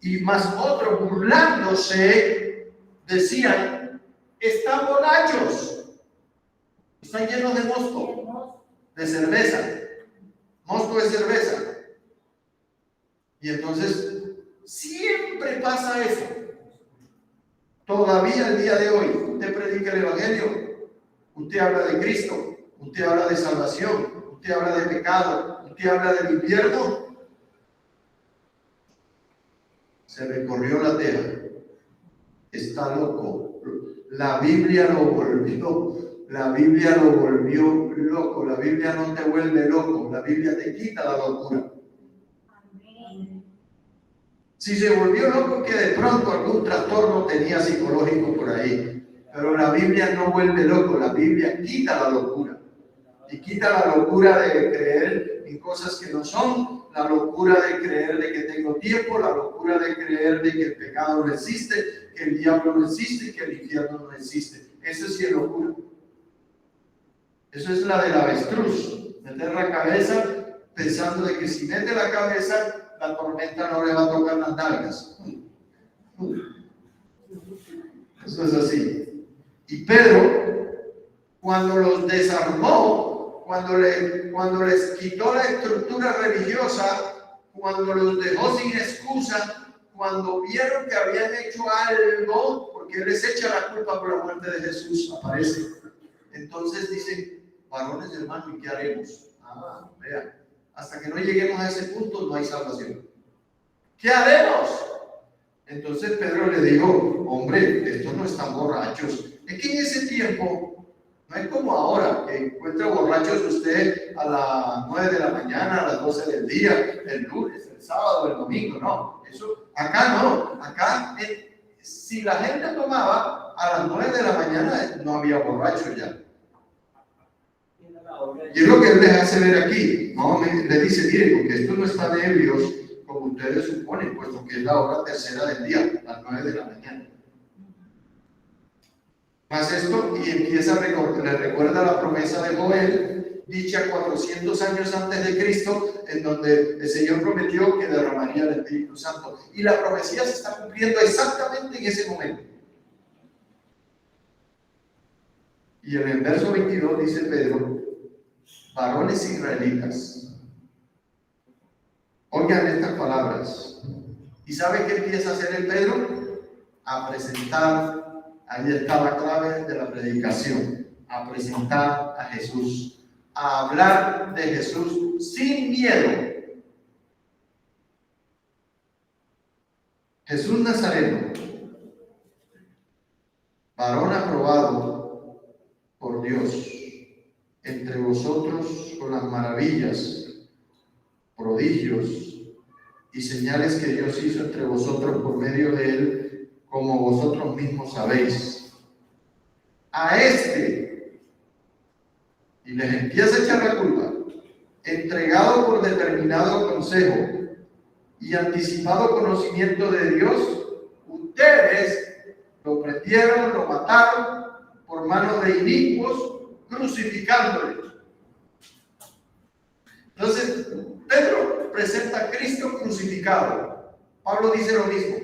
Y más otros, burlándose, decían, están borrachos, están llenos de mosto, de cerveza, mosto de cerveza. Y entonces, siempre pasa eso. Todavía el día de hoy, usted predica el Evangelio, usted habla de Cristo, usted habla de salvación, usted habla de pecado, usted habla del infierno. Se recorrió la tierra. Está loco. La Biblia lo volvió loco. La Biblia no te vuelve loco. La Biblia te quita la locura. Si se volvió loco, que de pronto algún trastorno tenía psicológico por ahí. Pero la Biblia no vuelve loco. La Biblia quita la locura. Y quita la locura de creer en cosas que no son, la locura de creer de que tengo tiempo, la locura de creer de que el pecado no existe, que el diablo no existe y que el infierno no existe. Eso sí es locura. Eso es la del avestruz, meter la cabeza, pensando de que si mete la cabeza, la tormenta no le va a tocar las nalgas. Eso es así. Y Pedro, cuando los desarmó, cuando les quitó la estructura religiosa, cuando los dejó sin excusa, cuando vieron que habían hecho algo, porque él les echa la culpa por la muerte de Jesús, aparece. Entonces dice, varones hermanos, ¿y qué haremos? Vean, hasta que no lleguemos a ese punto no hay salvación. ¿Qué haremos? Entonces Pedro le dijo, hombre, estos no están borrachos. Es que en ese tiempo, no es como ahora, que encuentra borrachos usted a las 9 de la mañana, a las 12 del día, el lunes, el sábado, el domingo, no. Eso, acá no. Acá, si la gente tomaba a las 9 de la mañana, no había borrachos ya. Y es lo que él les hace ver aquí. No, le dice, miren, porque estos no están ebrios como ustedes suponen, puesto que es la hora tercera del día, las 9 de la mañana. Más esto, y empieza a le recuerda la promesa de Joel, dicha 400 años antes de Cristo, en donde el Señor prometió que derramaría el Espíritu Santo. Y la profecía se está cumpliendo exactamente en ese momento. Y en el verso 22 dice Pedro, varones israelitas, oigan estas palabras. ¿Y sabe qué empieza a hacer el Pedro? A presentar, ahí está la clave de la predicación, a presentar a Jesús, a hablar de Jesús sin miedo. Jesús Nazareno, varón aprobado por Dios, entre vosotros con las maravillas, prodigios y señales que Dios hizo entre vosotros por medio de él, como vosotros mismos sabéis. A este, y les empieza a echar la culpa, entregado por determinado consejo y anticipado conocimiento de Dios, ustedes lo prendieron, lo mataron por manos de inicuos, crucificándole. Entonces, Pedro presenta a Cristo crucificado. Pablo dice lo mismo.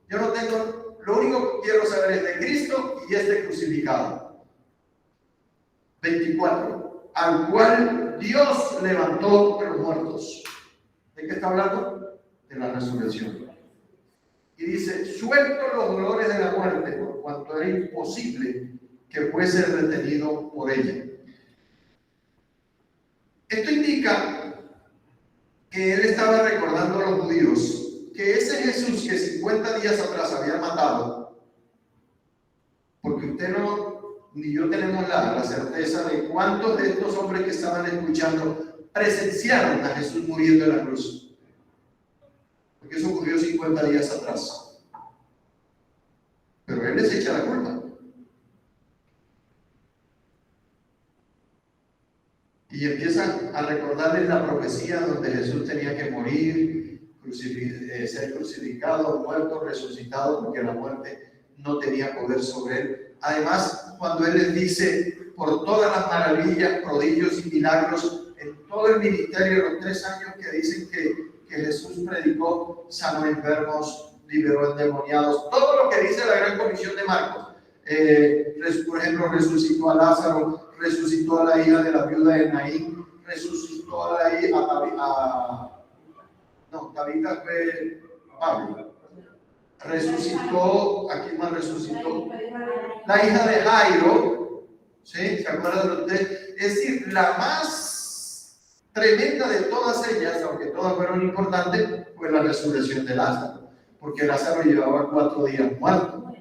Yo no tengo, lo único que quiero saber es de Cristo y este crucificado. 24. Al cual Dios levantó de los muertos. ¿De qué está hablando? De la resurrección. Y dice, suelto los dolores de la muerte, por cuanto era imposible que fuese retenido por ella. Esto indica que él estaba recordando a los judíos que ese Jesús que 50 días atrás habían matado, porque usted no, ni yo tenemos la certeza de cuántos de estos hombres que estaban escuchando presenciaron a Jesús muriendo en la cruz, porque eso ocurrió 50 días atrás. Pero él les echa la culpa. Y empiezan a recordarles la profecía donde Jesús tenía que morir, ser crucificado, muerto, resucitado, porque la muerte no tenía poder sobre él. Además, cuando él les dice, por todas las maravillas, prodigios y milagros, en todo el ministerio, los 3 años que dicen que Jesús predicó, sanó enfermos, liberó endemoniados, todo lo que dice la gran comisión de Marcos. Por ejemplo, resucitó a Lázaro, resucitó a la hija de la viuda de Naín, resucitó a la hija, Tabita fue Pablo, resucitó, ¿a quién más resucitó? La hija de Jairo, ¿sí? ¿Se acuerdan de ustedes? Es decir, la más tremenda de todas ellas, aunque todas fueron importantes, fue la resurrección de Lázaro, porque Lázaro llevaba 4 días muerto.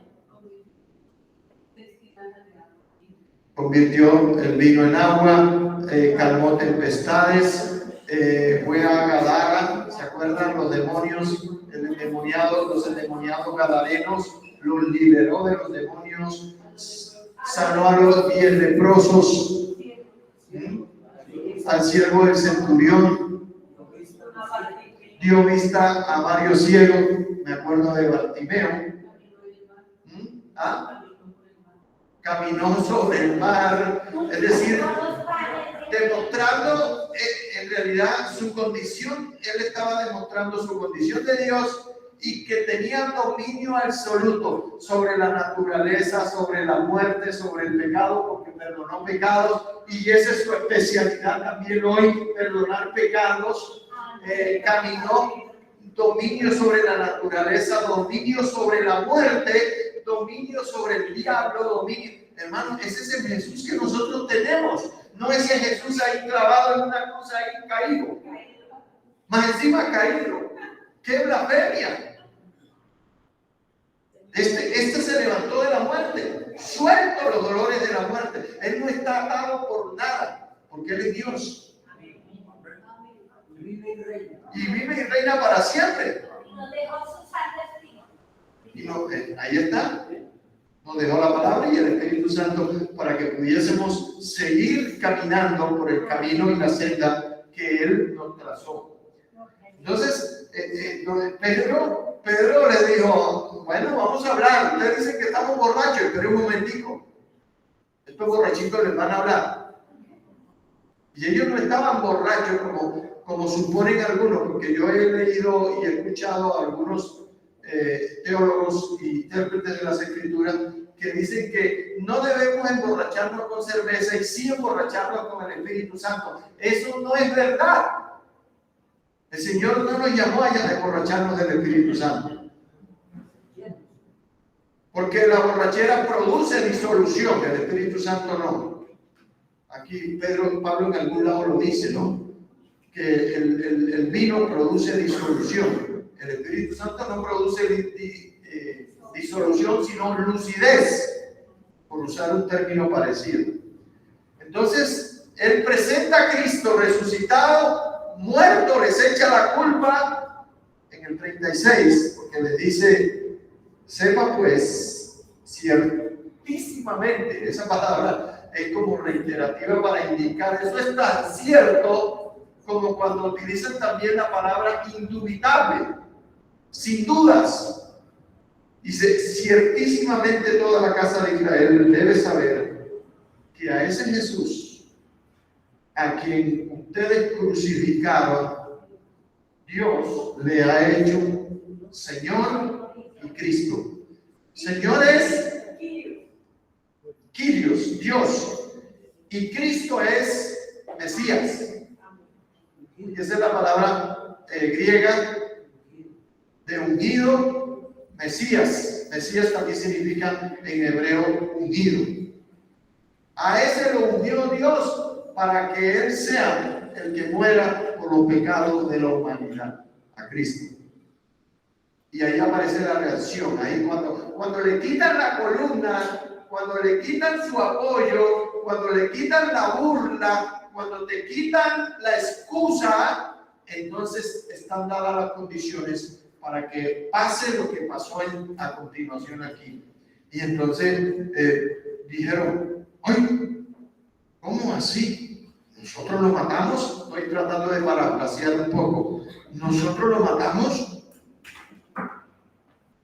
Convirtió el vino en agua, calmó tempestades, fue a Gadara, ¿se acuerdan? Los demonios, los endemoniados gadarenos, los liberó de los demonios, sanó a los 10 leprosos, al siervo del centurión, dio vista a Mario ciego, me acuerdo de Bartimeo, caminó sobre el mar, es decir, demostrando en realidad su condición. Él estaba demostrando su condición de Dios y que tenía dominio absoluto sobre la naturaleza, sobre la muerte, sobre el pecado, porque perdonó pecados, y esa es su especialidad también hoy, perdonar pecados. Caminó dominio sobre la naturaleza, dominio sobre la muerte, dominio sobre el diablo, dominio. Hermano, ese es el Jesús que nosotros tenemos, no ese Jesús ahí clavado en una cruz ahí caído, más encima caído. ¡Qué blasfemia! Este se levantó de la muerte, suelto los dolores de la muerte. Él no está atado por nada, porque Él es Dios. Y vive y reina para siempre.
Y nos dejó su Santo Espíritu.
Y ahí está. Nos dejó la palabra y el Espíritu Santo para que pudiésemos seguir caminando por el camino y la senda que Él nos trazó. Entonces, Pedro le dijo, bueno, vamos a hablar. Ustedes dicen que estamos borrachos, pero un momentico. Estos borrachitos les van a hablar. Y ellos no estaban borrachos como suponen algunos, porque yo he leído y he escuchado a algunos teólogos y intérpretes de las Escrituras que dicen que no debemos emborracharnos con cerveza y sí emborracharnos con el Espíritu Santo. Eso no es verdad. El Señor no nos llamó a emborracharnos del Espíritu Santo. Porque la borrachera produce disolución, el Espíritu Santo no. Aquí Pablo en algún lado lo dice, ¿no? Que el vino produce disolución. El Espíritu Santo no produce disolución, sino lucidez, por usar un término parecido. Entonces, Él presenta a Cristo resucitado, muerto, les echa la culpa en el 36, porque les dice, sepa pues, ciertísimamente, esa palabra es como reiterativa para indicar, eso es tan cierto como cuando utilizan también la palabra indubitable, sin dudas. Dice, ciertísimamente toda la casa de Israel debe saber que a ese Jesús, a quien ustedes crucificaron, Dios le ha hecho Señor y Cristo. Señor es Kyrios, Dios, y Cristo es Mesías. Y esa es la palabra griega de ungido, Mesías. Mesías también significa en hebreo ungido. A ese lo ungió Dios para que Él sea el que muera por los pecados de la humanidad, a Cristo. Y ahí aparece la reacción. Ahí cuando le quitan la columna, cuando le quitan su apoyo, cuando le quitan la burla, cuando te quitan la excusa, entonces están dadas las condiciones para que pase lo que pasó a continuación aquí. Y entonces dijeron, ¡ay! ¿Cómo así? ¿Nosotros lo matamos? Estoy tratando de parafrasear un poco. ¿Nosotros lo matamos?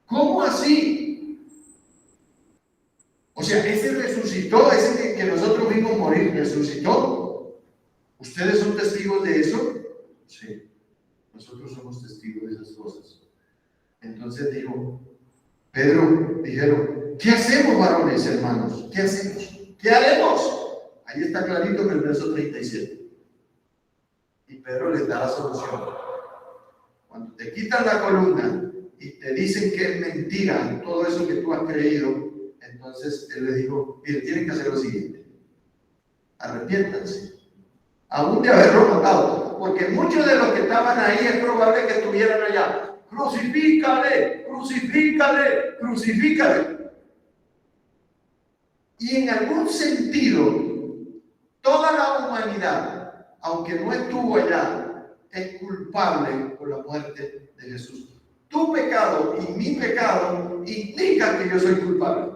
¿Cómo así? O sea, ese resucitó, ese que nosotros vimos morir, resucitó. ¿Ustedes son testigos de eso? Sí, nosotros somos testigos de esas cosas. Entonces dijeron, ¿qué hacemos, varones, hermanos? ¿Qué hacemos? ¿Qué haremos? Ahí está clarito en el verso 37. Y Pedro les da la solución. Cuando te quitan la columna y te dicen que es mentira todo eso que tú has creído, entonces él les dijo, miren, tienen que hacer lo siguiente. Arrepiéntanse. Aún de haberlo matado. Porque muchos de los que estaban ahí es probable que estuvieran allá. Crucifícale, crucifícale, crucifícale. Y en algún sentido, toda la humanidad, aunque no estuvo allá, es culpable por la muerte de Jesús. Tu pecado y mi pecado indican que yo soy culpable.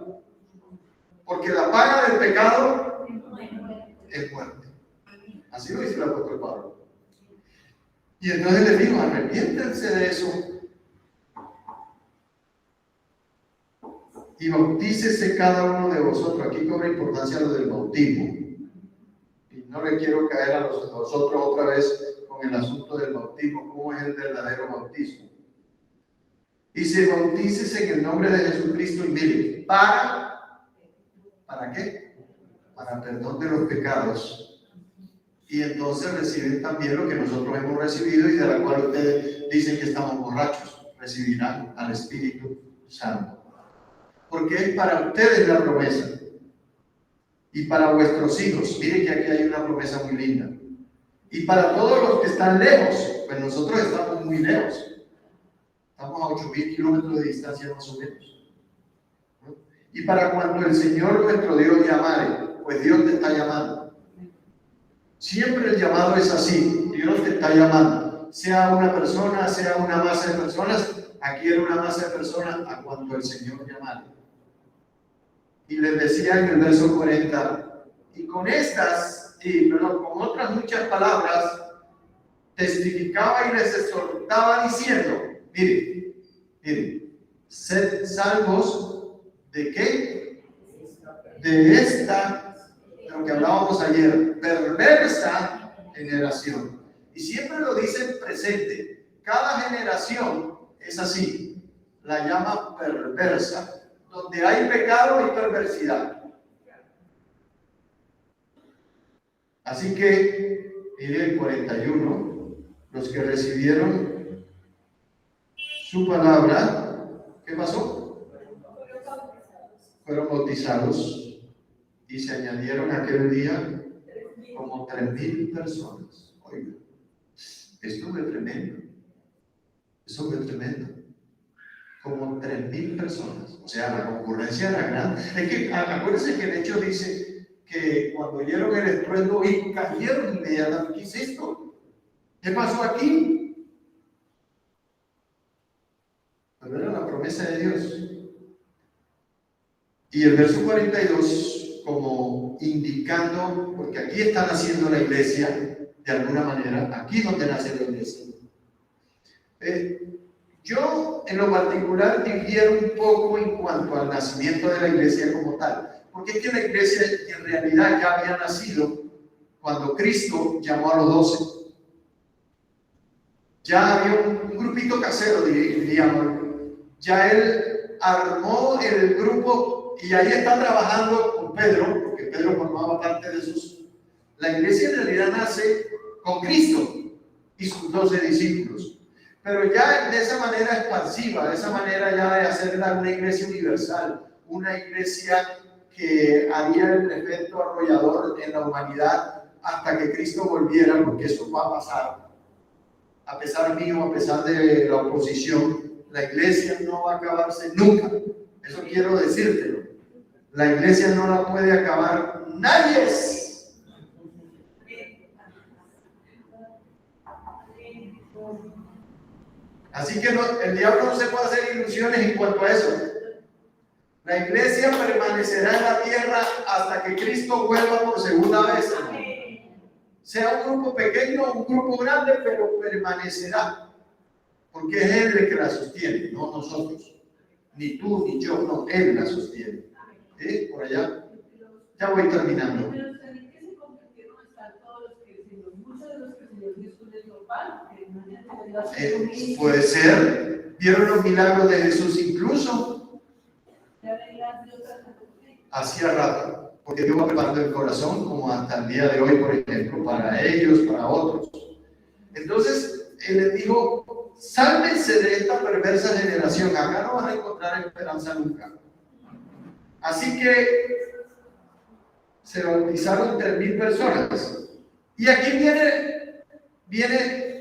Porque la paga del pecado es muerte. Así lo dice el apóstol Pablo. Y entonces le digo, arrepiéntense de eso y bautícese cada uno de vosotros. Aquí cobra importancia lo del bautismo. Y No le quiero caer a nosotros otra vez con el asunto del bautismo, cómo es el verdadero bautismo. Dice, bautícese en el nombre de Jesucristo y mire, ¿para qué? Para perdón de los pecados. Y entonces reciben también lo que nosotros hemos recibido y de la cual ustedes dicen que estamos borrachos. Recibirán al Espíritu Santo. Porque es para ustedes la promesa. Y para vuestros hijos. Miren que aquí hay una promesa muy linda. Y para todos los que están lejos, pues nosotros estamos muy lejos. Estamos a 8.000 kilómetros de distancia más o menos. ¿No? Y para cuando el Señor nuestro Dios llamare, pues Dios te está llamando. Siempre el llamado es así. Dios te está llamando. Sea una persona, sea una masa de personas. Aquí era una masa de personas a cuando el Señor llamare. Y les decía en el verso 40, y con estas, con otras muchas palabras, testificaba y les exhortaba diciendo, miren, sed salvos ¿de qué? De esta, de lo que hablábamos ayer, perversa generación. Y siempre lo dice en presente, cada generación es así, la llama perversa. Donde hay pecado y perversidad. Así que, mire el 41, los que recibieron su palabra, ¿qué pasó? Fueron bautizados y se añadieron aquel día como 3.000 personas. Oiga, esto fue tremendo. Eso fue tremendo. Como 3.000 personas, o sea, la concurrencia era grande. Es que acuérdense que el hecho dice que cuando oyeron el estruendo y cayeron inmediatamente. ¿Qué es esto? ¿Qué pasó aquí? Pero era la promesa de Dios. Y el verso 42, como indicando, porque aquí está naciendo la iglesia, de alguna manera, aquí donde nace la iglesia. Yo, en lo particular, difiero un poco en cuanto al nacimiento de la iglesia como tal, porque es que la iglesia en realidad ya había nacido cuando Cristo llamó a los 12. Ya había un grupito casero, diríamos. Ya él armó el grupo y ahí está trabajando con Pedro, porque Pedro formaba parte de sus... La iglesia en realidad nace con Cristo y sus 12 discípulos. Pero ya de esa manera expansiva, de esa manera ya de hacerla una iglesia universal, una iglesia que haría el efecto arrollador en la humanidad hasta que Cristo volviera, porque eso va a pasar. A pesar mío, a pesar de la oposición, la iglesia no va a acabarse nunca. Eso quiero decírtelo. La iglesia no la puede acabar nadie. Así que el diablo no se puede hacer ilusiones en cuanto a eso. La iglesia permanecerá en la tierra hasta que Cristo vuelva por segunda vez. Sea un grupo pequeño o un grupo grande, pero permanecerá. Porque es Él el que la sostiene, no nosotros. Ni tú ni yo, no, Él la sostiene. Por allá. Ya voy terminando.
Pero ¿en qué se convirtieron están todos los cristianos? Muchos de los que el Señor Jesús les dio pan, que imagínate,
puede ser. Vieron los milagros de Jesús incluso. Hacía rato. Porque Dios va preparando el corazón, como hasta el día de hoy, por ejemplo, para ellos, para otros. Entonces, Él les dijo, sálvense de esta perversa generación. Acá no van a encontrar esperanza nunca. Así que se bautizaron 3.000 personas. Y aquí viene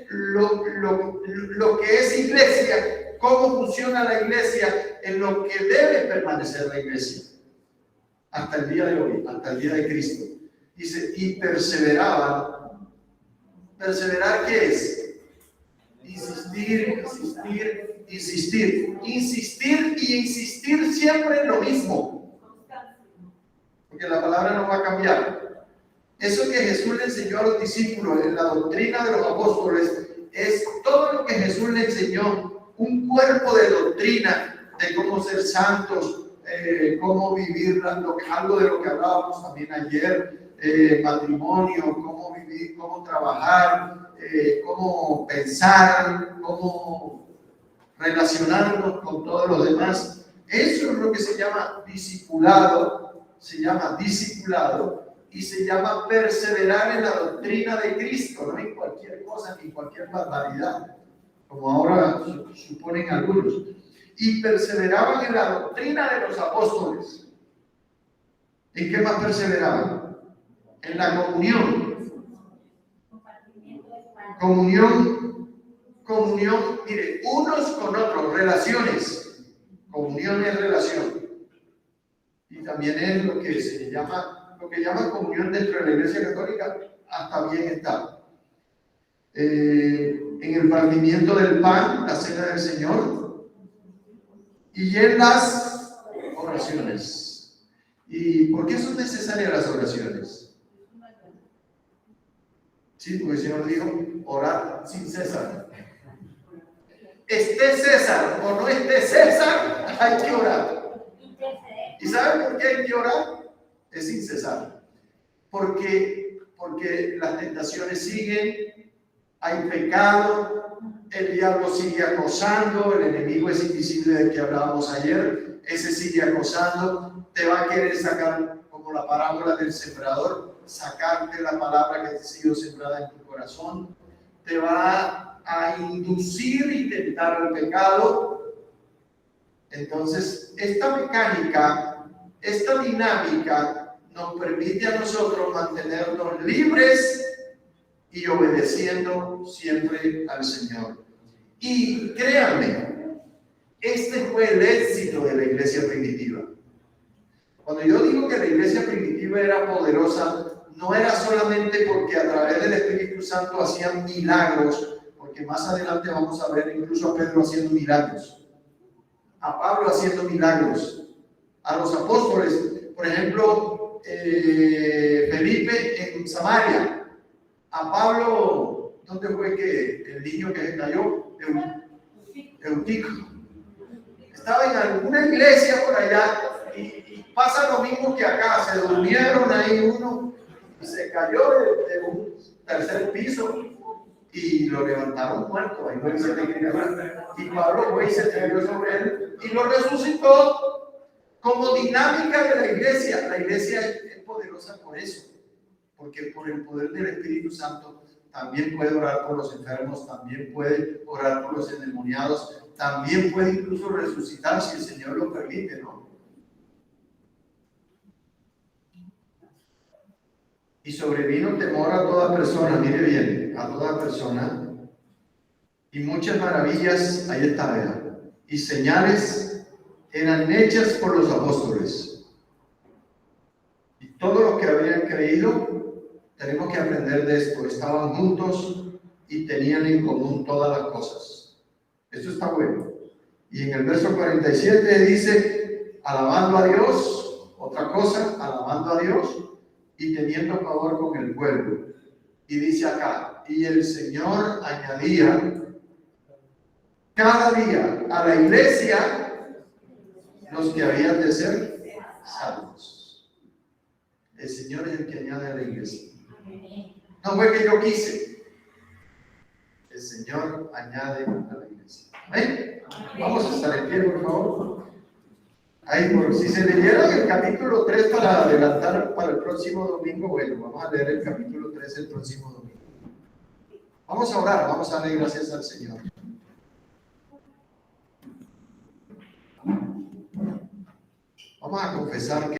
lo que es iglesia, cómo funciona la iglesia, en lo que debe permanecer la iglesia. Hasta el día de hoy, hasta el día de Cristo. Dice, y perseveraban. ¿Perseverar qué es? Insistir, insistir, insistir. Insistir y insistir siempre en lo mismo. Porque la palabra no va a cambiar. Eso que Jesús le enseñó a los discípulos en la doctrina de los apóstoles es todo lo que Jesús le enseñó, un cuerpo de doctrina de cómo ser santos, cómo vivir, algo de lo que hablábamos también ayer, matrimonio, cómo vivir, cómo trabajar, cómo pensar, cómo relacionarnos con todos los demás. Eso es lo que se llama discipulado, y se llama perseverar en la doctrina de Cristo, no en cualquier cosa ni en cualquier barbaridad, como ahora suponen algunos. Y perseveraban en la doctrina de los apóstoles. ¿En qué más perseveraban? En la comunión. Comunión, mire, unos con otros, relaciones. Comunión es relación. Y también es lo que se llama, comunión dentro de la Iglesia Católica, hasta bien está. En el partimiento del pan, la cena del Señor, y en las oraciones. ¿Y por qué son necesarias las oraciones? Sí, porque el Señor dijo, orar sin cesar. Esté César o no esté César, hay que orar. ¿Y saben por qué hay que orar? Es sin cesar. Porque las tentaciones siguen, hay pecado, el diablo sigue acosando, el enemigo es invisible del que hablábamos ayer, ese sigue acosando, te va a querer sacar, como la parábola del sembrador, sacarte la palabra que ha sido sembrada en tu corazón, te va a inducir y tentar al pecado. Entonces, esta mecánica, esta dinámica nos permite a nosotros mantenernos libres y obedeciendo siempre al Señor. Y créanme, este fue el éxito de la iglesia primitiva. Cuando yo digo que la iglesia primitiva era poderosa, no era solamente porque a través del Espíritu Santo hacían milagros, porque más adelante vamos a ver incluso a Pedro haciendo milagros, a Pablo haciendo milagros, a los apóstoles, por ejemplo, Felipe en Samaria, a Pablo, ¿dónde fue que el niño que se cayó? Eutico. Estaba en alguna iglesia por allá y pasa lo mismo que acá, se durmieron ahí uno y se cayó de un tercer piso y lo levantaron muerto, ahí no dice y Pablo fue y se tendió sobre él y lo resucitó. Como dinámica de la iglesia es poderosa por eso, porque por el poder del Espíritu Santo también puede orar por los enfermos, también puede orar por los endemoniados, también puede incluso resucitar si el Señor lo permite, ¿no? Y sobrevino temor a toda persona, mire bien, a toda persona, y muchas maravillas, ahí está, vean, y señales eran hechas por los apóstoles. Y todos los que habían creído, tenemos que aprender de esto, estaban juntos y tenían en común todas las cosas. Esto está bueno. Y en el verso 47 dice, alabando a Dios, otra cosa, alabando a Dios y teniendo favor con el pueblo. Y dice acá, y el Señor añadía cada día a la iglesia los que habían de ser salvos. El Señor es el que añade a la iglesia. No fue que yo quise. El Señor añade a la iglesia. ¿Amén? Vamos a estar en pie, por favor. Ahí, si se leyeron el capítulo 3 para adelantar para el próximo domingo, bueno, vamos a leer el capítulo 3 el próximo domingo. Vamos a orar, vamos a darle gracias al Señor. Vamos a confesar que